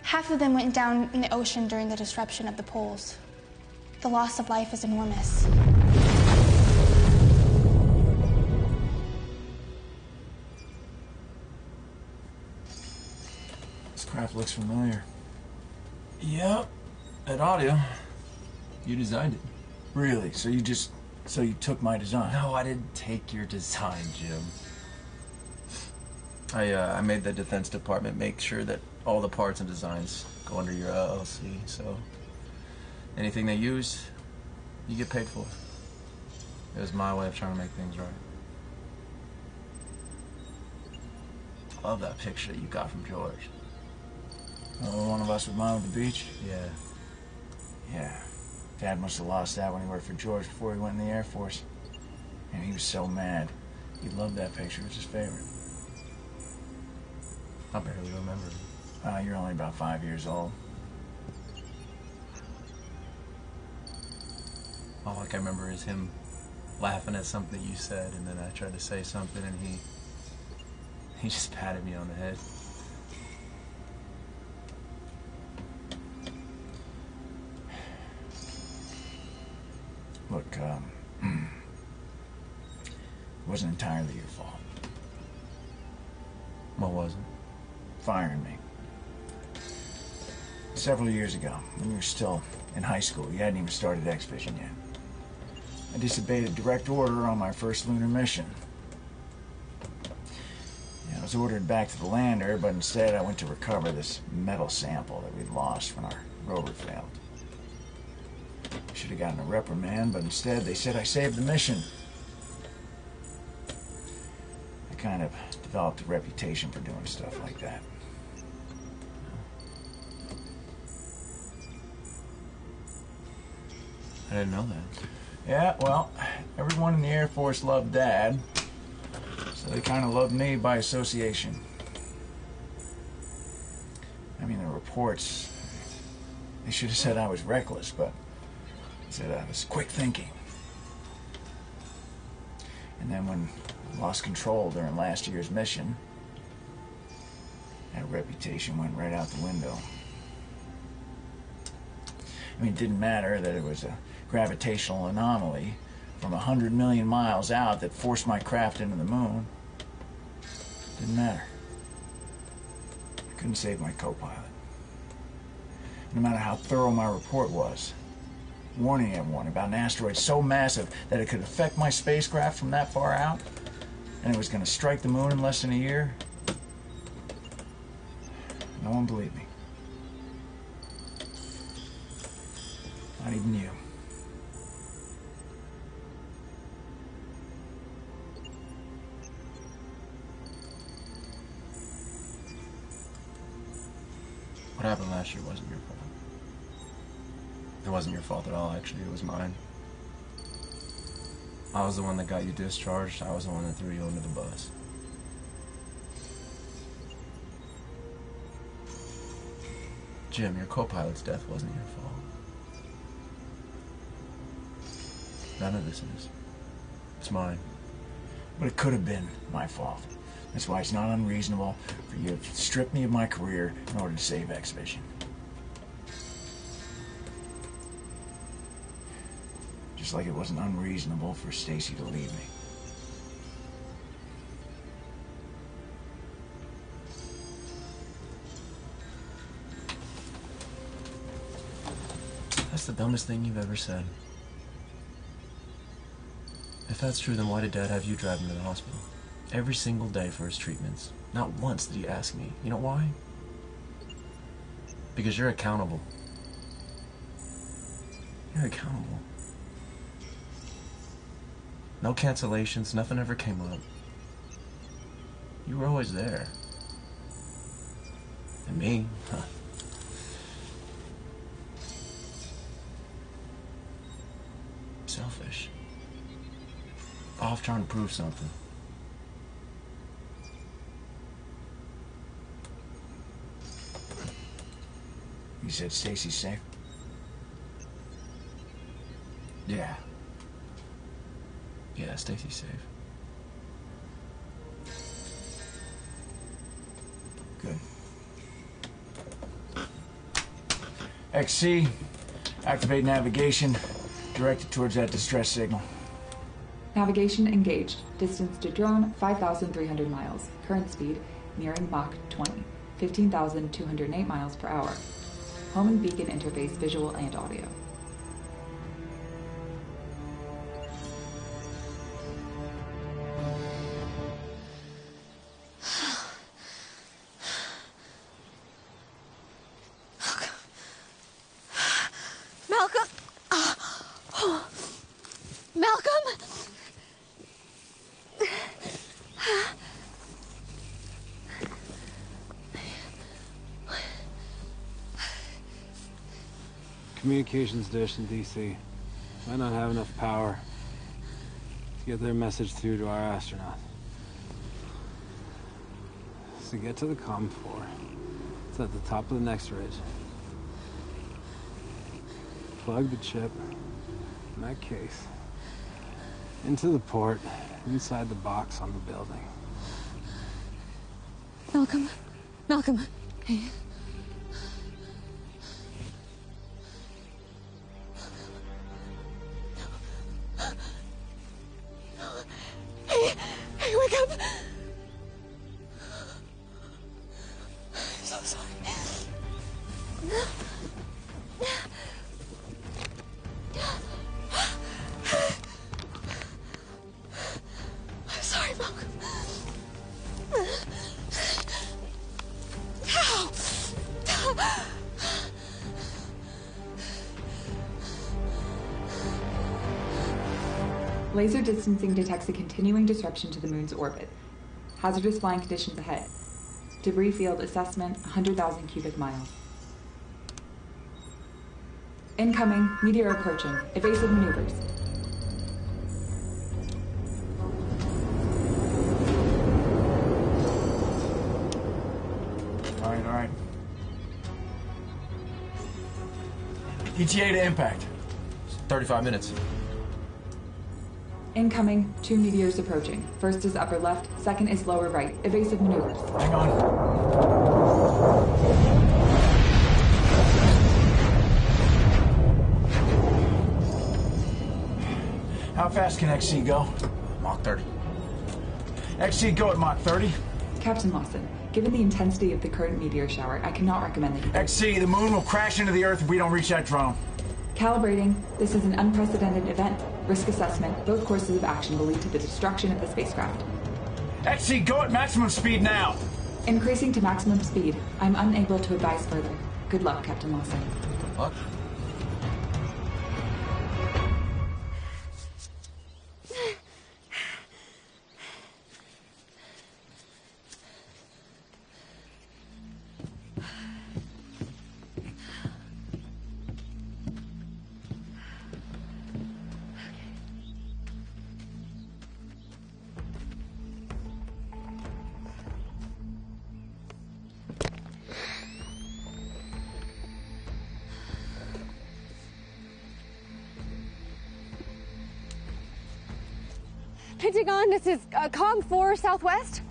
Half of them went down in the ocean during the disruption of the poles. The loss of life is enormous. This craft craft looks familiar. Yep. That audio. You designed it. Really? So you took my design? No, I didn't take your design, Jim. I made the Defense Department make sure that all the parts and designs go under your LLC, so anything they use, you get paid for. It was my way of trying to make things right. I love that picture that you got from George. Oh, one of us with mom at the beach? Yeah. Yeah. Dad must have lost that when he worked for George before he went in the Air Force. And he was so mad. He loved that picture. It was his favorite. I barely remember it. You're only about 5 years old. All I can remember is him laughing at something you said, and then I tried to say something, and he just patted me on the head. Look, it wasn't entirely your fault. What was it? Firing me. Several years ago, when you were still in high school, you hadn't even started X-Vision yet. I disobeyed a direct order on my first lunar mission. Yeah, I was ordered back to the lander, but instead I went to recover this metal sample that we'd lost when our rover failed. I should have gotten a reprimand, but instead they said I saved the mission. I kind of developed a reputation for doing stuff like that. I didn't know that. Yeah, well, everyone in the Air Force loved Dad, so they kind of loved me by association. I mean, the reports, they should have said I was reckless, but they said I was quick thinking. And then when I lost control during last year's mission, that reputation went right out the window. I mean, it didn't matter that it was a gravitational anomaly from 100 million miles out that forced my craft into the moon. Didn't matter. I couldn't save my co-pilot. No matter how thorough my report was, warning everyone about an asteroid so massive that it could affect my spacecraft from that far out, and it was going to strike the moon in less than a year, no one believed me. Not even you. What happened last year wasn't your fault. It wasn't your fault at all, actually. It was mine. I was the one that got you discharged. I was the one that threw you under the bus. Jim, your co-pilot's death wasn't your fault. None of this is. It's mine. But it could have been my fault. That's why it's not unreasonable for you to strip me of my career in order to save X-Vision. Just like it wasn't unreasonable for Stacy to leave me. That's the dumbest thing you've ever said. If that's true, then why did Dad have you drive him to the hospital? Every single day for his treatments. Not once did he ask me. You know why? Because you're accountable. You're accountable. No cancellations, nothing ever came up. You were always there. And me, huh? Selfish. Off trying to prove something. You said Stacy's safe? Yeah. Yeah, Stacy's safe. Good. XC, activate navigation. Directed towards that distress signal. Navigation engaged. Distance to drone 5,300 miles. Current speed nearing Mach 20. 15,208 miles per hour. Homing beacon interface visual and audio. Malcolm! Malcolm! Communications dish in DC might not have enough power to get their message through to our astronauts. So get to the comm floor. It's at the top of the next ridge. Plug the chip in that case into the port inside the box on the building. Malcolm. Malcolm. Hey. Hey, hey, wake up! I'm so sorry. I'm sorry, Malcolm. Ow! Laser distancing detects a continuing disruption to the moon's orbit. Hazardous flying conditions ahead. Debris field assessment, 100,000 cubic miles. Incoming, meteor approaching, evasive maneuvers. All right. ETA to impact. 35 minutes. Incoming, 2 meteors approaching. First is upper left, second is lower right. Evasive maneuvers. Hang on. How fast can XC go? Mach 30. XC go at Mach 30? Captain Lawson, given the intensity of the current meteor shower, I cannot recommend that you... XC, the moon will crash into the Earth if we don't reach that drone. Calibrating. This is an unprecedented event. Risk assessment. Both courses of action will lead to the destruction of the spacecraft. XC, go at maximum speed now! Increasing to maximum speed. I'm unable to advise further. Good luck, Captain Lawson. What? Pentagon, this is COM 4 Southwest.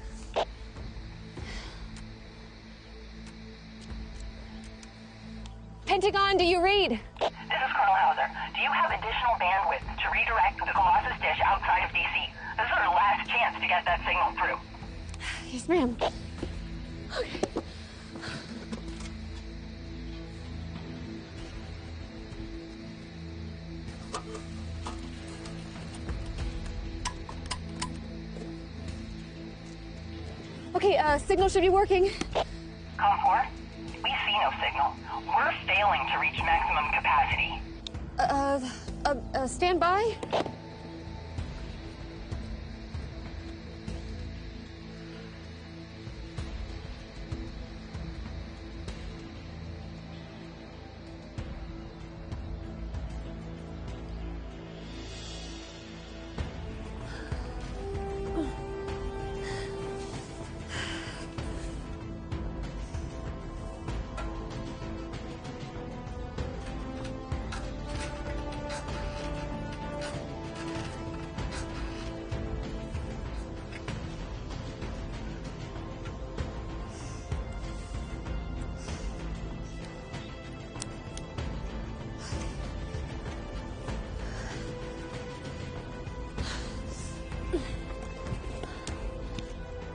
Pentagon, do you read? This is Colonel Hauser. Do you have additional bandwidth to redirect the Colossus dish outside of DC? This is our last chance to get that signal through. Yes, ma'am. Okay. Okay, signal should be working. COM 4, we see no signal. We're failing to reach maximum capacity. Stand by.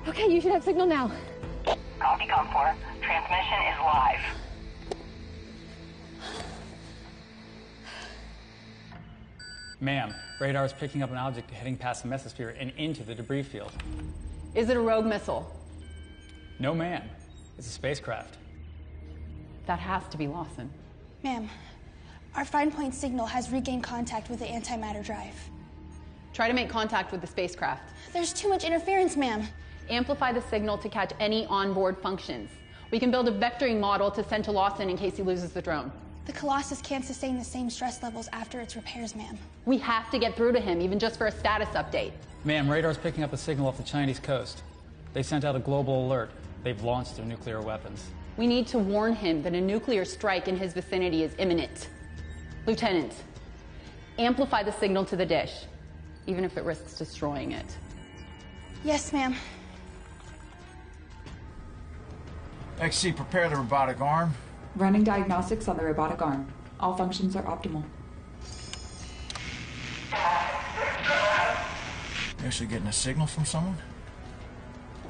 Okay, you should have signal now. Copy, COM 4. transmission is live. Ma'am, radar is picking up an object heading past the mesosphere and into the debris field. Is it a rogue missile? No, ma'am. It's a spacecraft. That has to be Lawson. Ma'am, our fine point signal has regained contact with the antimatter drive. Try to make contact with the spacecraft. There's too much interference, ma'am. Amplify the signal to catch any onboard functions. We can build a vectoring model to send to Lawson in case he loses the drone. The Colossus can't sustain the same stress levels after its repairs, ma'am. We have to get through to him, even just for a status update. Ma'am, radar's picking up a signal off the Chinese coast. They sent out a global alert. They've launched their nuclear weapons. We need to warn him that a nuclear strike in his vicinity is imminent. Lieutenant, amplify the signal to the dish, even if it risks destroying it. Yes, ma'am. XC, prepare the robotic arm. Running diagnostics on the robotic arm. All functions are optimal. You actually getting a signal from someone?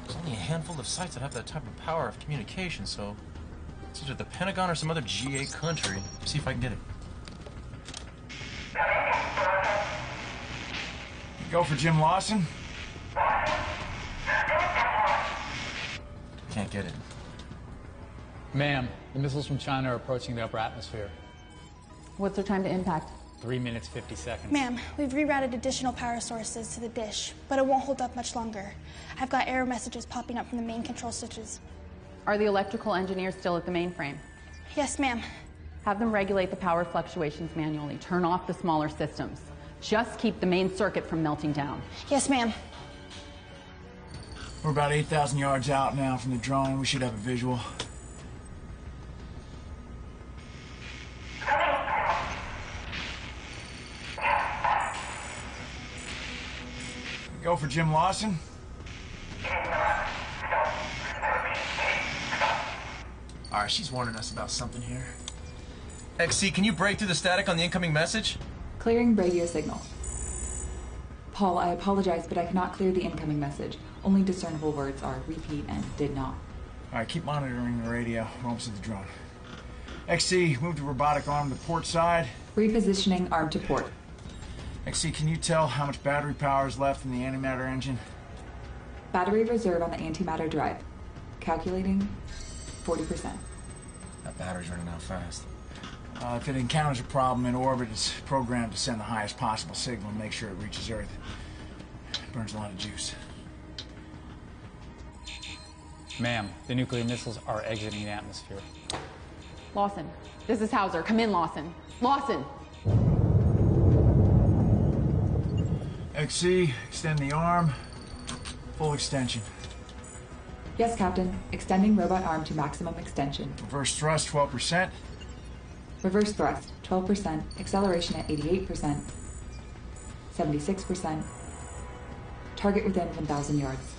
There's only a handful of sites that have that type of power of communication, so it's either the Pentagon or some other G8 country. See if I can get it. You go for Jim Lawson? Can't get it. Ma'am, the missiles from China are approaching the upper atmosphere. What's their time to impact? 3 minutes, 50 seconds. Ma'am, we've rerouted additional power sources to the dish, but it won't hold up much longer. I've got error messages popping up from the main control switches. Are the electrical engineers still at the mainframe? Yes, ma'am. Have them regulate the power fluctuations manually. Turn off the smaller systems. Just keep the main circuit from melting down. Yes, ma'am. We're about 8,000 yards out now from the drone. We should have a visual. Go for Jim Lawson. Alright, she's warning us about something here. XC, can you break through the static on the incoming message? Clearing radio signal. Paul, I apologize, but I cannot clear the incoming message. Only discernible words are repeat and did not. Alright, keep monitoring the radio. We're almost at the drone. XC, move the robotic arm to port side. Repositioning arm to port. XC, can you tell how much battery power is left in the antimatter engine? Battery reserve on the antimatter drive. Calculating 40%. That battery's running out fast. If it encounters a problem in orbit, it's programmed to send the highest possible signal and make sure it reaches Earth. It burns a lot of juice. Ma'am, the nuclear missiles are exiting the atmosphere. Lawson, this is Hauser. Come in, Lawson. Lawson! XC, extend the arm. Full extension. Yes, Captain. Extending robot arm to maximum extension. Reverse thrust, 12%. Reverse thrust, 12%. Acceleration at 88%. 76%. Target within 1,000 yards.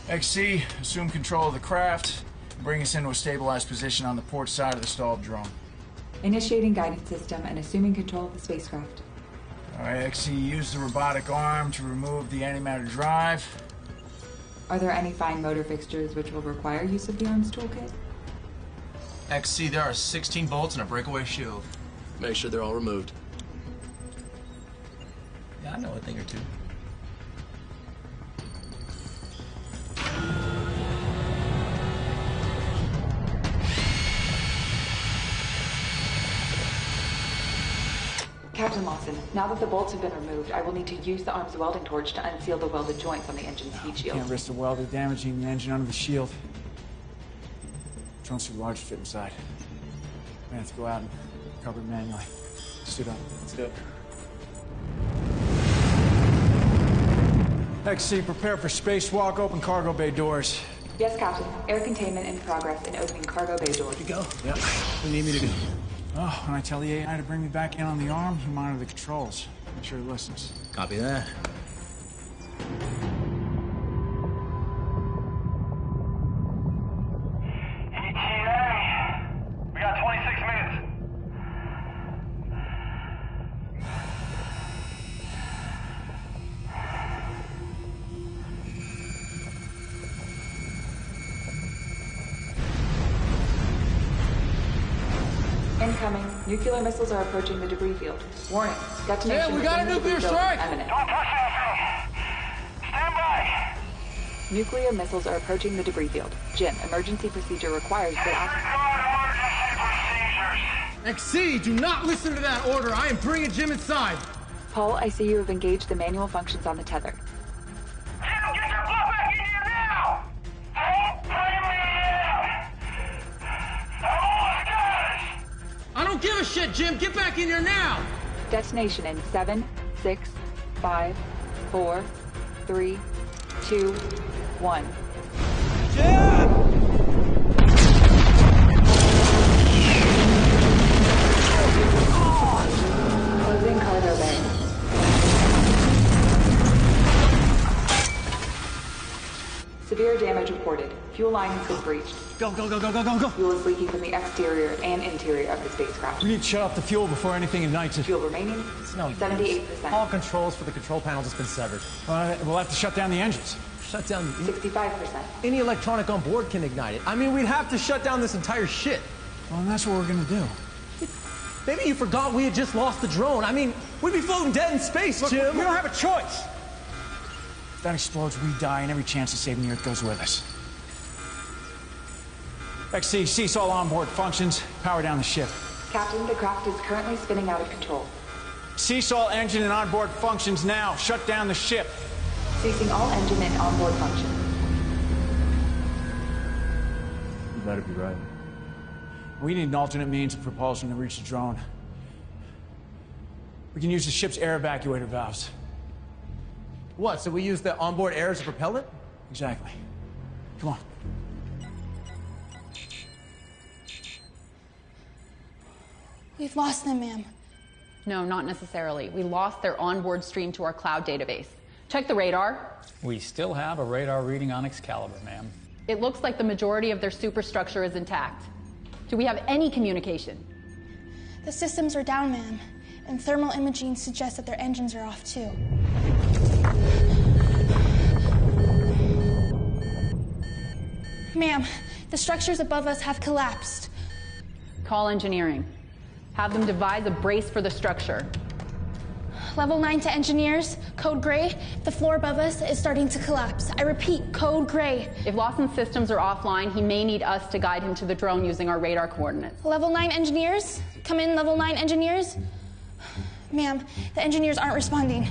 XC, assume control of the craft. Bring us into a stabilized position on the port side of the stalled drone. Initiating guidance system and assuming control of the spacecraft. Alright, XC, use the robotic arm to remove the antimatter drive. Are there any fine motor fixtures which will require use of the arms toolkit? XC, there are 16 bolts and a breakaway shield. Make sure they're all removed. Yeah, I know a thing or two. Captain Lawson, now that the bolts have been removed, I will need to use the arm's welding torch to unseal the welded joints on the engine's heat shield. Can't risk the welder damaging the engine under the shield. Drone's too large to fit inside. We have to go out and cover it manually. Suit up. Let's go. XC, prepare for spacewalk. Open cargo bay doors. Yes, Captain. Air containment in progress and opening cargo bay doors. You go. Yep. What do you need me to do? Oh, when I tell the AI to bring me back in on the arm, you monitor the controls. Make sure he listens. Copy that. ETA! We got 26 minutes. Incoming. Nuclear missiles are approaching the debris field. Warning. Detonation. Yeah, we got a nuclear strike! Imminent. Don't touch anything! Stand by! Nuclear missiles are approaching the debris field. Jim, emergency procedure requires that XC, do not listen to that order. I am bringing Jim inside. Paul, I see you have engaged the manual functions on the tether. Jim, get your butt back in here now! Don't bring me in! I'm almost got it! I don't give a shit, Jim. Get back in here now. Detonation in 7, 6, 5, 4, 3, 2, 1. Closing cargo bay. Severe damage reported. Fuel line has been breached. Go, go, go, go, go, go, go. Fuel is leaking from the exterior and interior of the spacecraft. We need to shut off the fuel before anything ignites it. Fuel remaining, 78%. All controls for the control panel has been severed. We'll have to shut down the engines. Shut down the... 65%. Any electronic on board can ignite it. I mean, we'd have to shut down this entire shit. Well, that's what we're gonna do. Maybe you forgot we had just lost the drone. I mean, we'd be floating dead in space, Look, Jim. we don't have a choice. If that explodes, we die, and every chance of saving the Earth goes with us. XC, seesaw onboard functions. Power down the ship. Captain, the craft is currently spinning out of control. Seesaw engine and onboard functions now. Shut down the ship. Ceasing all engine and onboard functions. You better be right. We need an alternate means of propulsion to reach the drone. We can use the ship's air evacuator valves. What, so we use the onboard air as a propellant? Exactly. Come on. We've lost them, ma'am. No, not necessarily. We lost their onboard stream to our cloud database. Check the radar. We still have a radar reading on Excalibur, ma'am. It looks like the majority of their superstructure is intact. Do we have any communication? The systems are down, ma'am. And thermal imaging suggests that their engines are off, too. Ma'am, the structures above us have collapsed. Call engineering. Have them devise a brace for the structure. Level 9 to engineers, code gray. The floor above us is starting to collapse. I repeat, code gray. If Lawson's systems are offline, he may need us to guide him to the drone using our radar coordinates. Level 9 engineers, come in, level 9 engineers. Ma'am, the engineers aren't responding.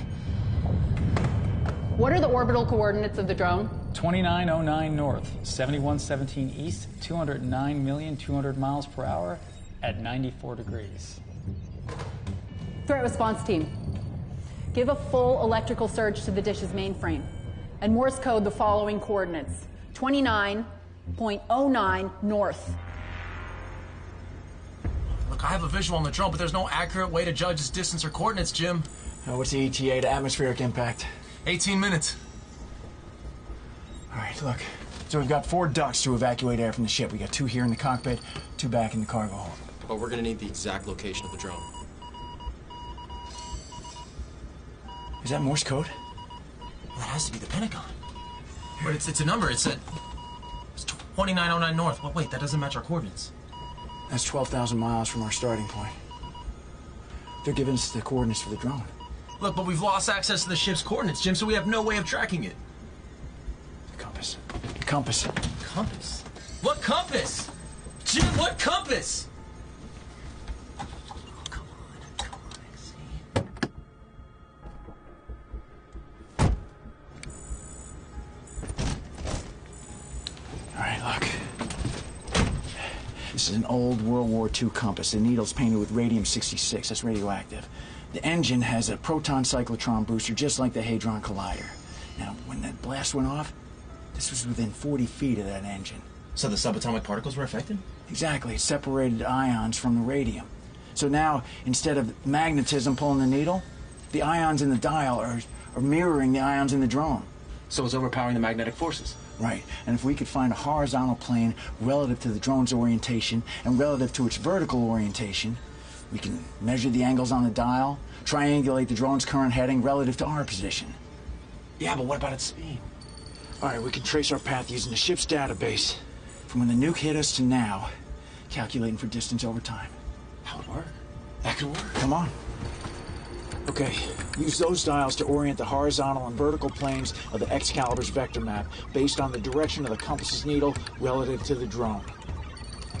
What are the orbital coordinates of the drone? 2909 north, 7117 east, 209,200 miles per hour at 94 degrees. Threat response team. Give a full electrical surge to the dish's mainframe and Morse code the following coordinates. 29.09 north. Look, I have a visual on the drone, but there's no accurate way to judge its distance or coordinates, Jim. What's the ETA to atmospheric impact? 18 minutes. All right, look. So we've got 4 ducts to evacuate air from the ship. We got 2 here in the cockpit, 2 back in the cargo hold. But we're gonna need the exact location of the drone. Is that Morse code? Well, that has to be the Pentagon. But it's a number. It's 2909 north. Well, wait, that doesn't match our coordinates. That's 12,000 miles from our starting point. They're giving us the coordinates for the drone. Look, but we've lost access to the ship's coordinates, Jim, so we have no way of tracking it. The compass. The compass. Compass? What compass? Jim, what compass? All right, look. This is an old World War II compass. The needle's painted with radium-66. That's radioactive. The engine has a proton cyclotron booster, just like the Hadron Collider. Now, when that blast went off, this was within 40 feet of that engine. So the subatomic particles were affected? Exactly. It separated ions from the radium. So now, instead of magnetism pulling the needle, the ions in the dial are mirroring the ions in the drone. So it's overpowering the magnetic forces? Right. And if we could find a horizontal plane relative to the drone's orientation and relative to its vertical orientation, we can measure the angles on the dial, triangulate the drone's current heading relative to our position. Yeah, but what about its speed? All right, we can trace our path using the ship's database from when the nuke hit us to now, calculating for distance over time. That would work. That could work. Come on. Okay, use those dials to orient the horizontal and vertical planes of the Excalibur's vector map based on the direction of the compass's needle relative to the drone.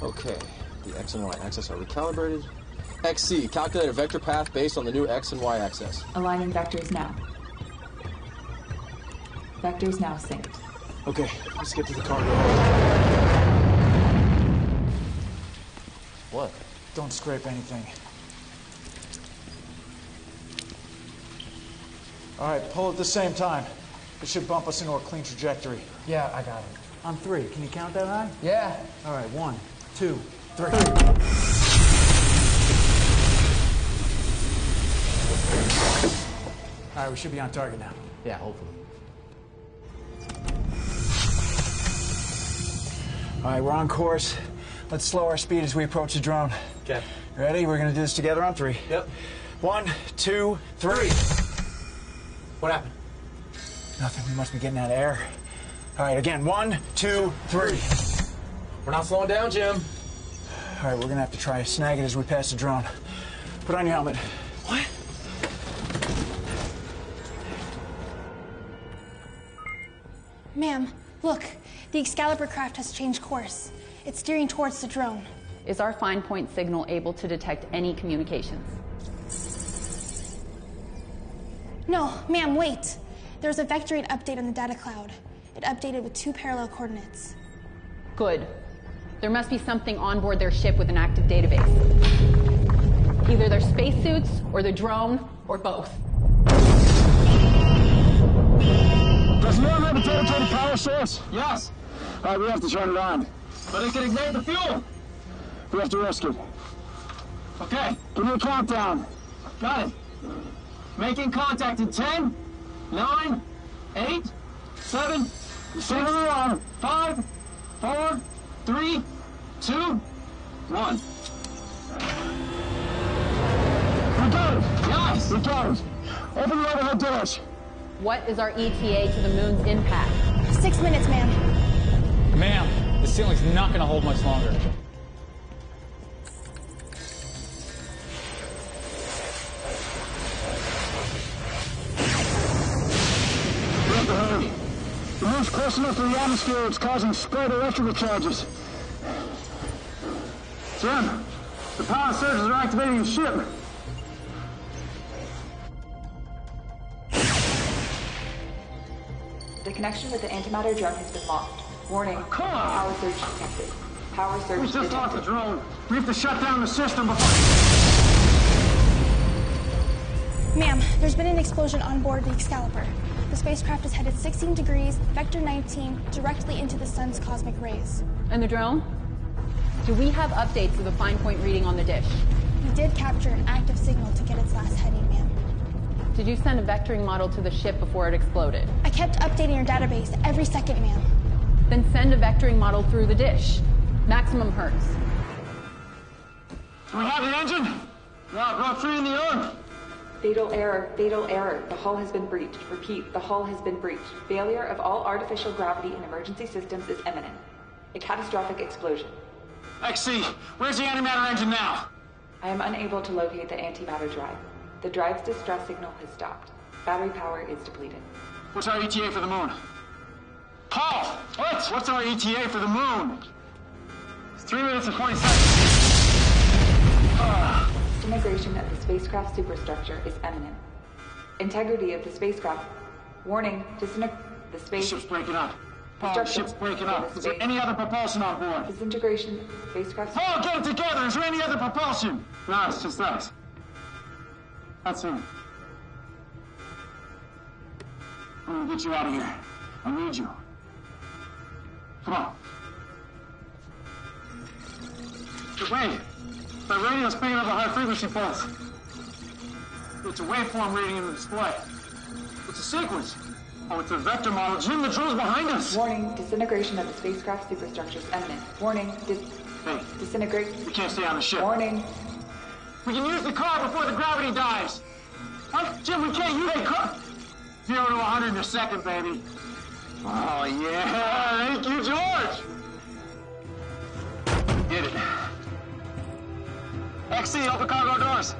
Okay, the X and Y axis are recalibrated. XC, calculate a vector path based on the new X and Y axis. Aligning vectors now. Vectors now synced. Okay, let's get to the cargo. What? Don't scrape anything. All right, pull at the same time. It should bump us into a clean trajectory. Yeah, I got it. On 3. Can you count that high? Yeah. All right, 1, 2, 3. All right, we should be on target now. Yeah, hopefully. All right, we're on course. Let's slow our speed as we approach the drone. Okay. Ready? We're gonna do this together on 3. Yep. 1, 2, 3. What happened? Nothing. We must be getting out of air. All right, again. 1, 2, 3. We're not slowing down, Jim. All right, we're gonna have to try to snag it as we pass the drone. Put on your helmet. What? Ma'am, look. The Excalibur craft has changed course. It's steering towards the drone. Is our fine point signal able to detect any communications? No, ma'am, wait. There's a vectoring update on the data cloud. It updated with 2 parallel coordinates. Good. There must be something on board their ship with an active database. Either their spacesuits, or the drone, or both. Does anyone have a dedicated power source? Yes, All right, we have to turn it on. but it can ignite the fuel. We have to risk it. Okay, Give me a countdown. got it. Making contact in 10, 9, 8, 7, 6, 5, 4, 3, 2, 1. We got it. Yes! We got it. Open the overhead doors. What is our ETA to the moon's impact? 6 minutes, ma'am. Ma'am, the ceiling's not going to hold much longer. We have to hurry. The moon's close enough to the atmosphere, it's causing spread electrical charges. Jim, the power surges are activating the ship. The connection with the antimatter drone has been lost. Warning. Power surge detected. Power surge We just detected. lost the drone. We have to shut down the system before... Ma'am, there's been an explosion on board the Excalibur. The spacecraft is headed 16 degrees, vector 19, directly into the sun's cosmic rays. And the drone? Do we have updates of the fine point reading on the dish? We did capture an active signal to get its last heading, ma'am. Did you send a vectoring model to the ship before it exploded? I kept updating your database every second, ma'am. Then send a vectoring model through the dish. Maximum hertz. Do we have the engine? No, go free in the earth. Fatal error. Fatal error. The hull has been breached. Repeat, the hull has been breached. Failure of all artificial gravity and emergency systems is imminent. A catastrophic explosion. XC, where's the antimatter engine now? I am unable to locate the antimatter drive. The drive's distress signal has stopped. Battery power is depleted. What's our ETA for the moon? Paul! What? What's our ETA for the moon? It's 3 minutes and 20 seconds. Disintegration of the spacecraft superstructure is imminent. Integrity of the spacecraft. Warning, the space... The ship's breaking up. Paul, the ship's breaking up. Is there any other propulsion on board? Disintegration, spacecraft... Paul, get it together! Is there any other propulsion? No, it's just us. That's it. I'm gonna get you out of here. I need you. Come on. But wait. My radio's picking up a high-frequency pulse. It's a waveform reading in the display. It's a sequence. Oh, it's a vector model. Jim, the drone's behind us. Warning, disintegration of the spacecraft superstructure is imminent. Warning, disintegrate... We can't stay on the ship. Warning. We can use the car before the gravity dives. What? Jim, we can't use the car. 0 to 100 in a second, baby. Oh, yeah. Thank you, George. Get it. XC, open cargo doors.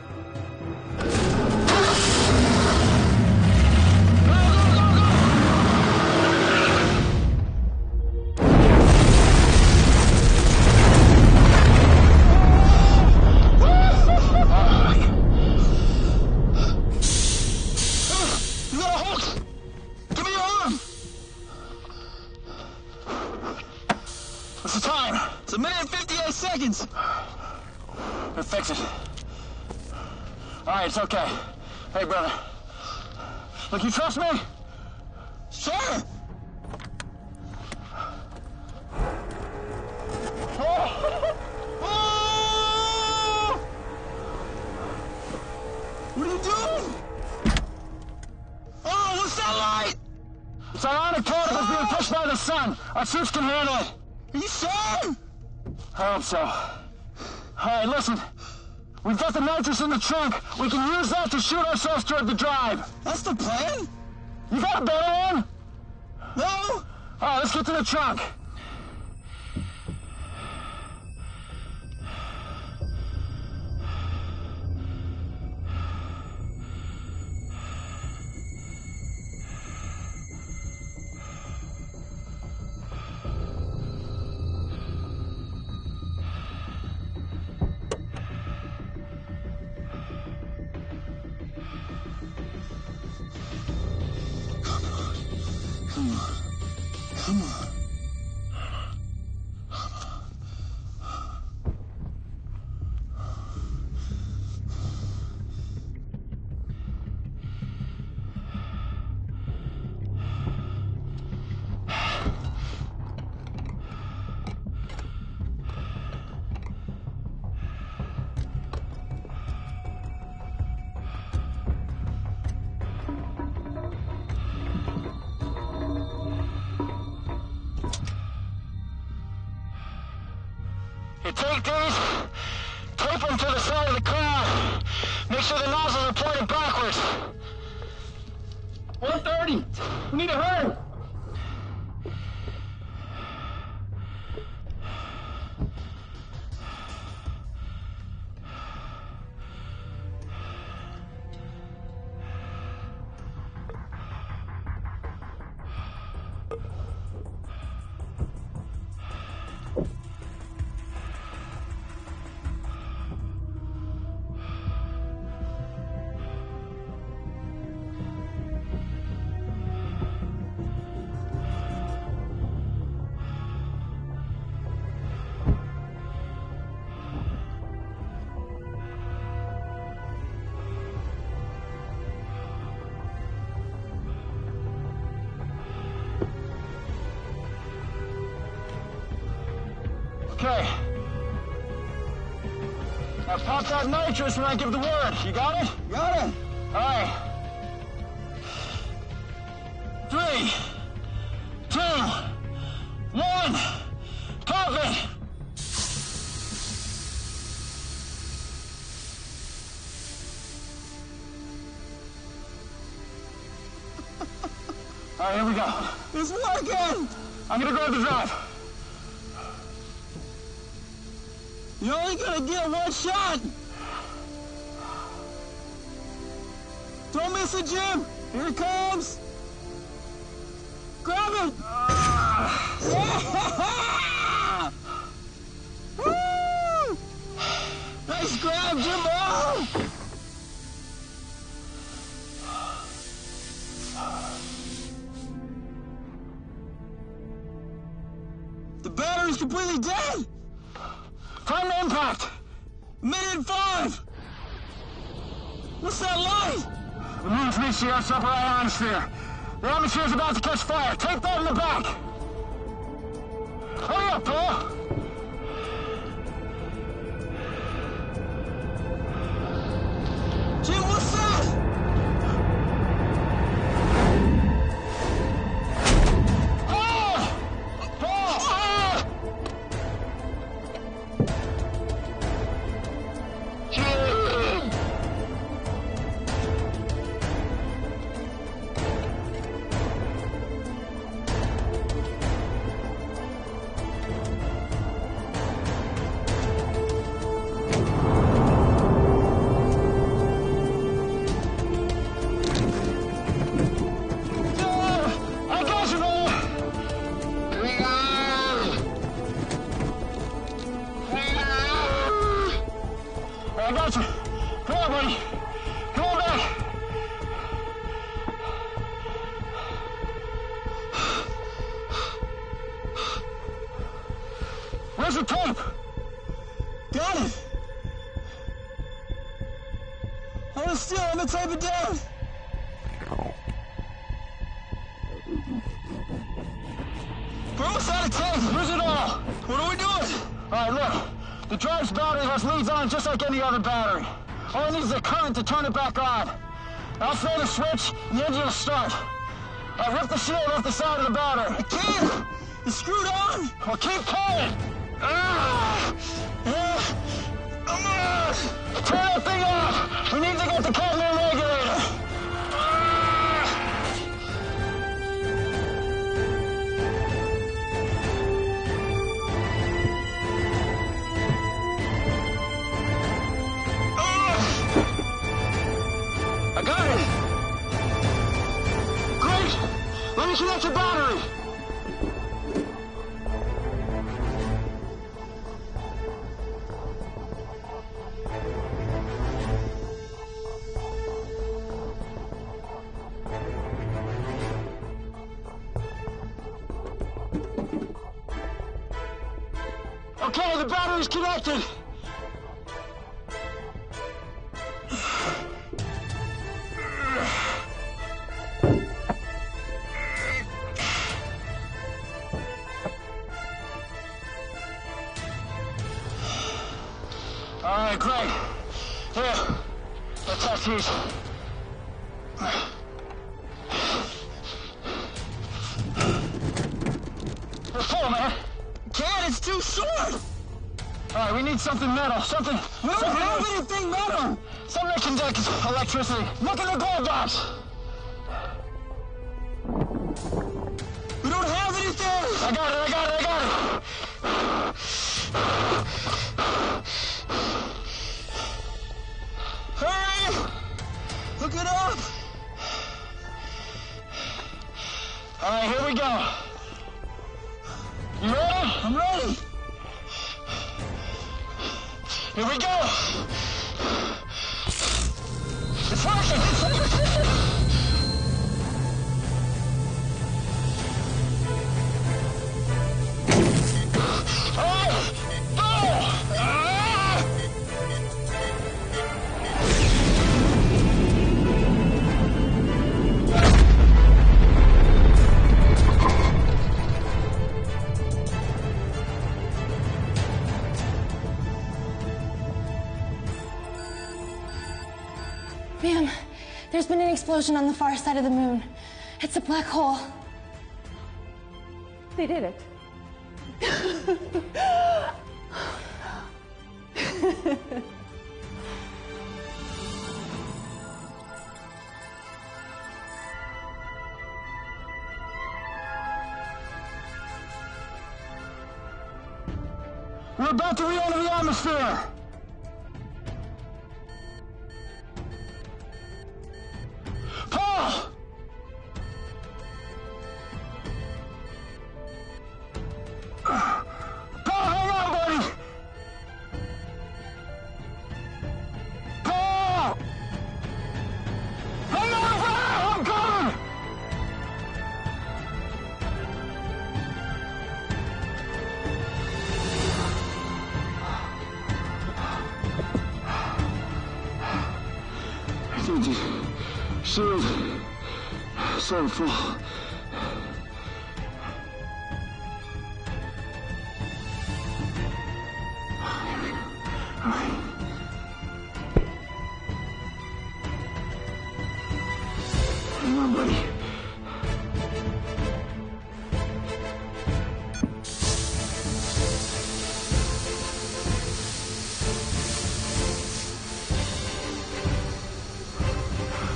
What's the time? It's 1 minute and 58 seconds. We'll fix it. All right, it's okay. Hey, brother. Look, you trust me? Sure. What are you doing? Oh, what's that light? It's ionic particles being pushed by the sun. Our suits can handle it. Are you sure? I hope so. All right, listen. We've got the nitrous in the trunk. We can use that to shoot ourselves toward the drive. That's the plan? You got a better one? No. All right, let's get to the trunk. Come on. Come on. You take these, tape them to the side of the car. Make sure the nozzles are pointed backwards. 1:30. We need to hurry. Okay. Now pop that nitrous when I give the word. You got it? Got it. All right. 3, 2, 1. Pop it. All right, here we go. It's working. I'm gonna grab the drive. You're only gonna get one shot. Don't miss it, Jim. Here it comes. Grab it. Yeah! Woo! Nice grab, Jimbo. The battery's completely dead. Time to impact. 1 minute and 5. What's that light? The moon's reached the Earth's upper ionosphere. The atmosphere's about to catch fire. Take that in the back. Hurry up, Paul. Jim, what's that? touch it. Come on, buddy. Come on back. Where's the tape? Got it. Hold it still. I'm gonna tape it down. We're almost out of tape. Where's it all? What are we doing? All right, look. The drive's battery has leads on just like any other battery. All it needs is a current to turn it back on. I'll throw the switch and the engine will start. I'll rip the shield off the side of the battery. I can't! It's screwed on! Well, keep pulling! Turn that thing off! We need to get the cadmium regulator! I got it! Great! Let me connect the battery! Okay, the battery's connected! All right, great. Here, let's test these. We're full, man. Can't, it's too short. All right, we need something metal, something. We don't have anything metal. Something that conducts electricity. Look in the glove box. We don't have anything. I got it. Hurry! Hook it up! All right, here we go. You ready? I'm ready. Here we go. It's working! All right, go! Ma'am, there's been an explosion on the far side of the moon. It's a black hole. They did it. We're about to re-enter the atmosphere. Paul! Paul, hang on, buddy! Paul! Hang on, Paul! I'm coming! Shield. So full. All right. Hang on, buddy.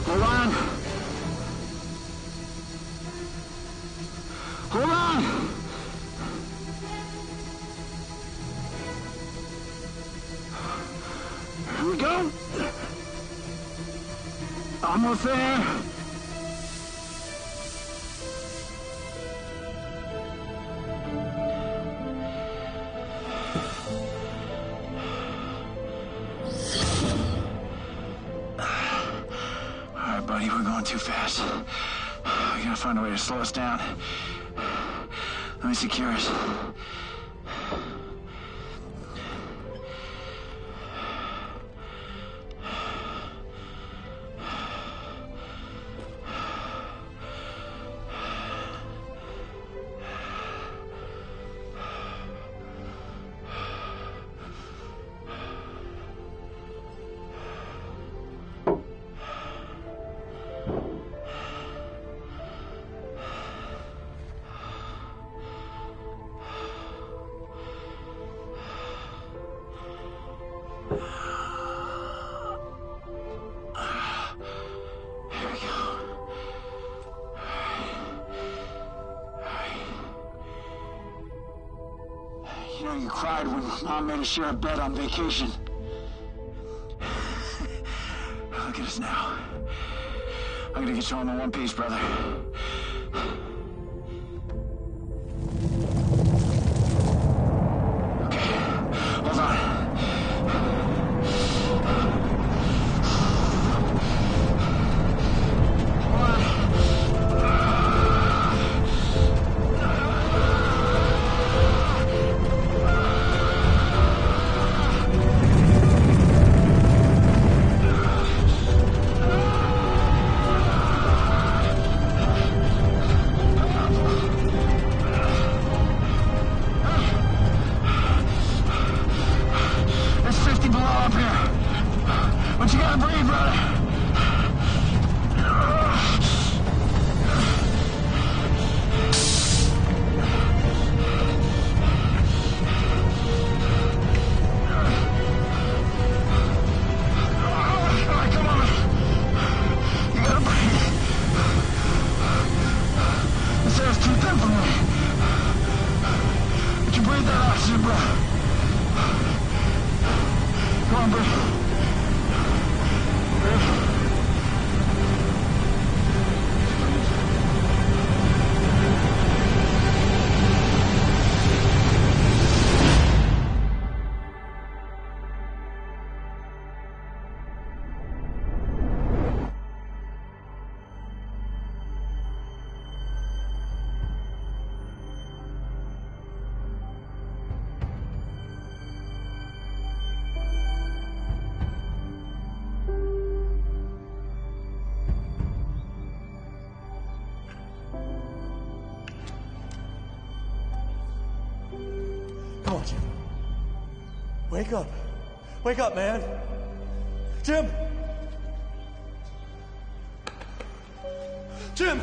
Hold on. Hold on. Here we go. Almost there. going too fast. We gotta find a way to slow us down. Let me secure us. You know you cried when Mom made us share a bed on vacation. Look at us now. I'm gonna get you home in one piece, brother. Okay, hold on. Come on, Jim. Wake up. Wake up, man. Jim! Jim!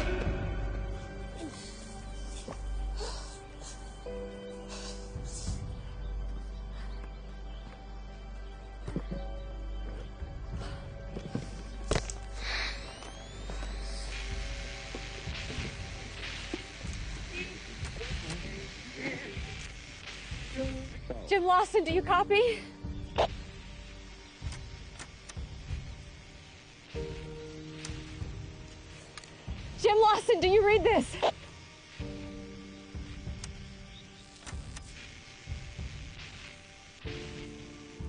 Jim Lawson, do you copy? Jim Lawson, do you read this?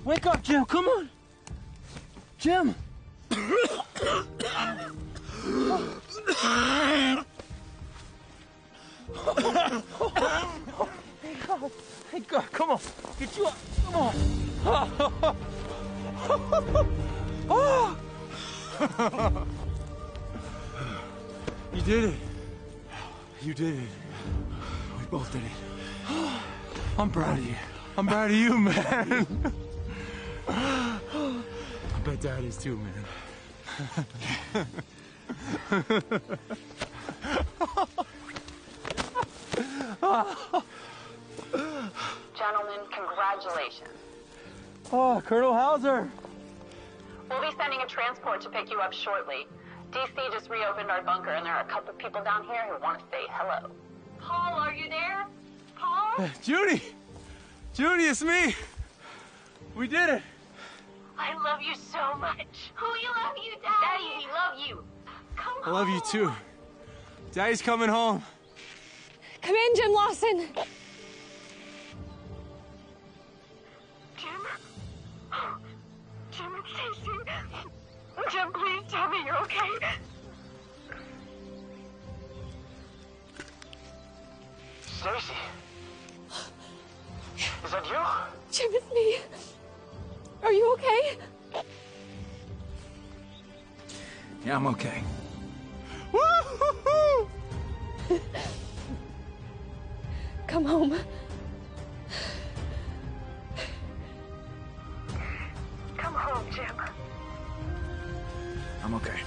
Wake up, Jim, come on! Jim! Hey, God, come on. Get you up. Come on. You did it. You did it. We both did it. I'm proud of you. I'm proud of you, man. I bet Dad is too, man. Gentlemen, congratulations. Oh, Colonel Hauser. We'll be sending a transport to pick you up shortly. DC just reopened our bunker, and there are a couple of people down here who want to say hello. Paul, are you there? Paul? Judy! Judy, it's me! We did it! I love you so much. Oh, we love you, Daddy. Daddy, we love you. Come I love you too. Daddy's coming home. Come in, Jim Lawson. Jim? Jim, it's Stacy. Jim, please tell me you're okay. Stacy. Is that you? Jim, it's me. Are you okay? Yeah, I'm okay. Woo-hoo-hoo! Come home. Come home, Jim. I'm okay.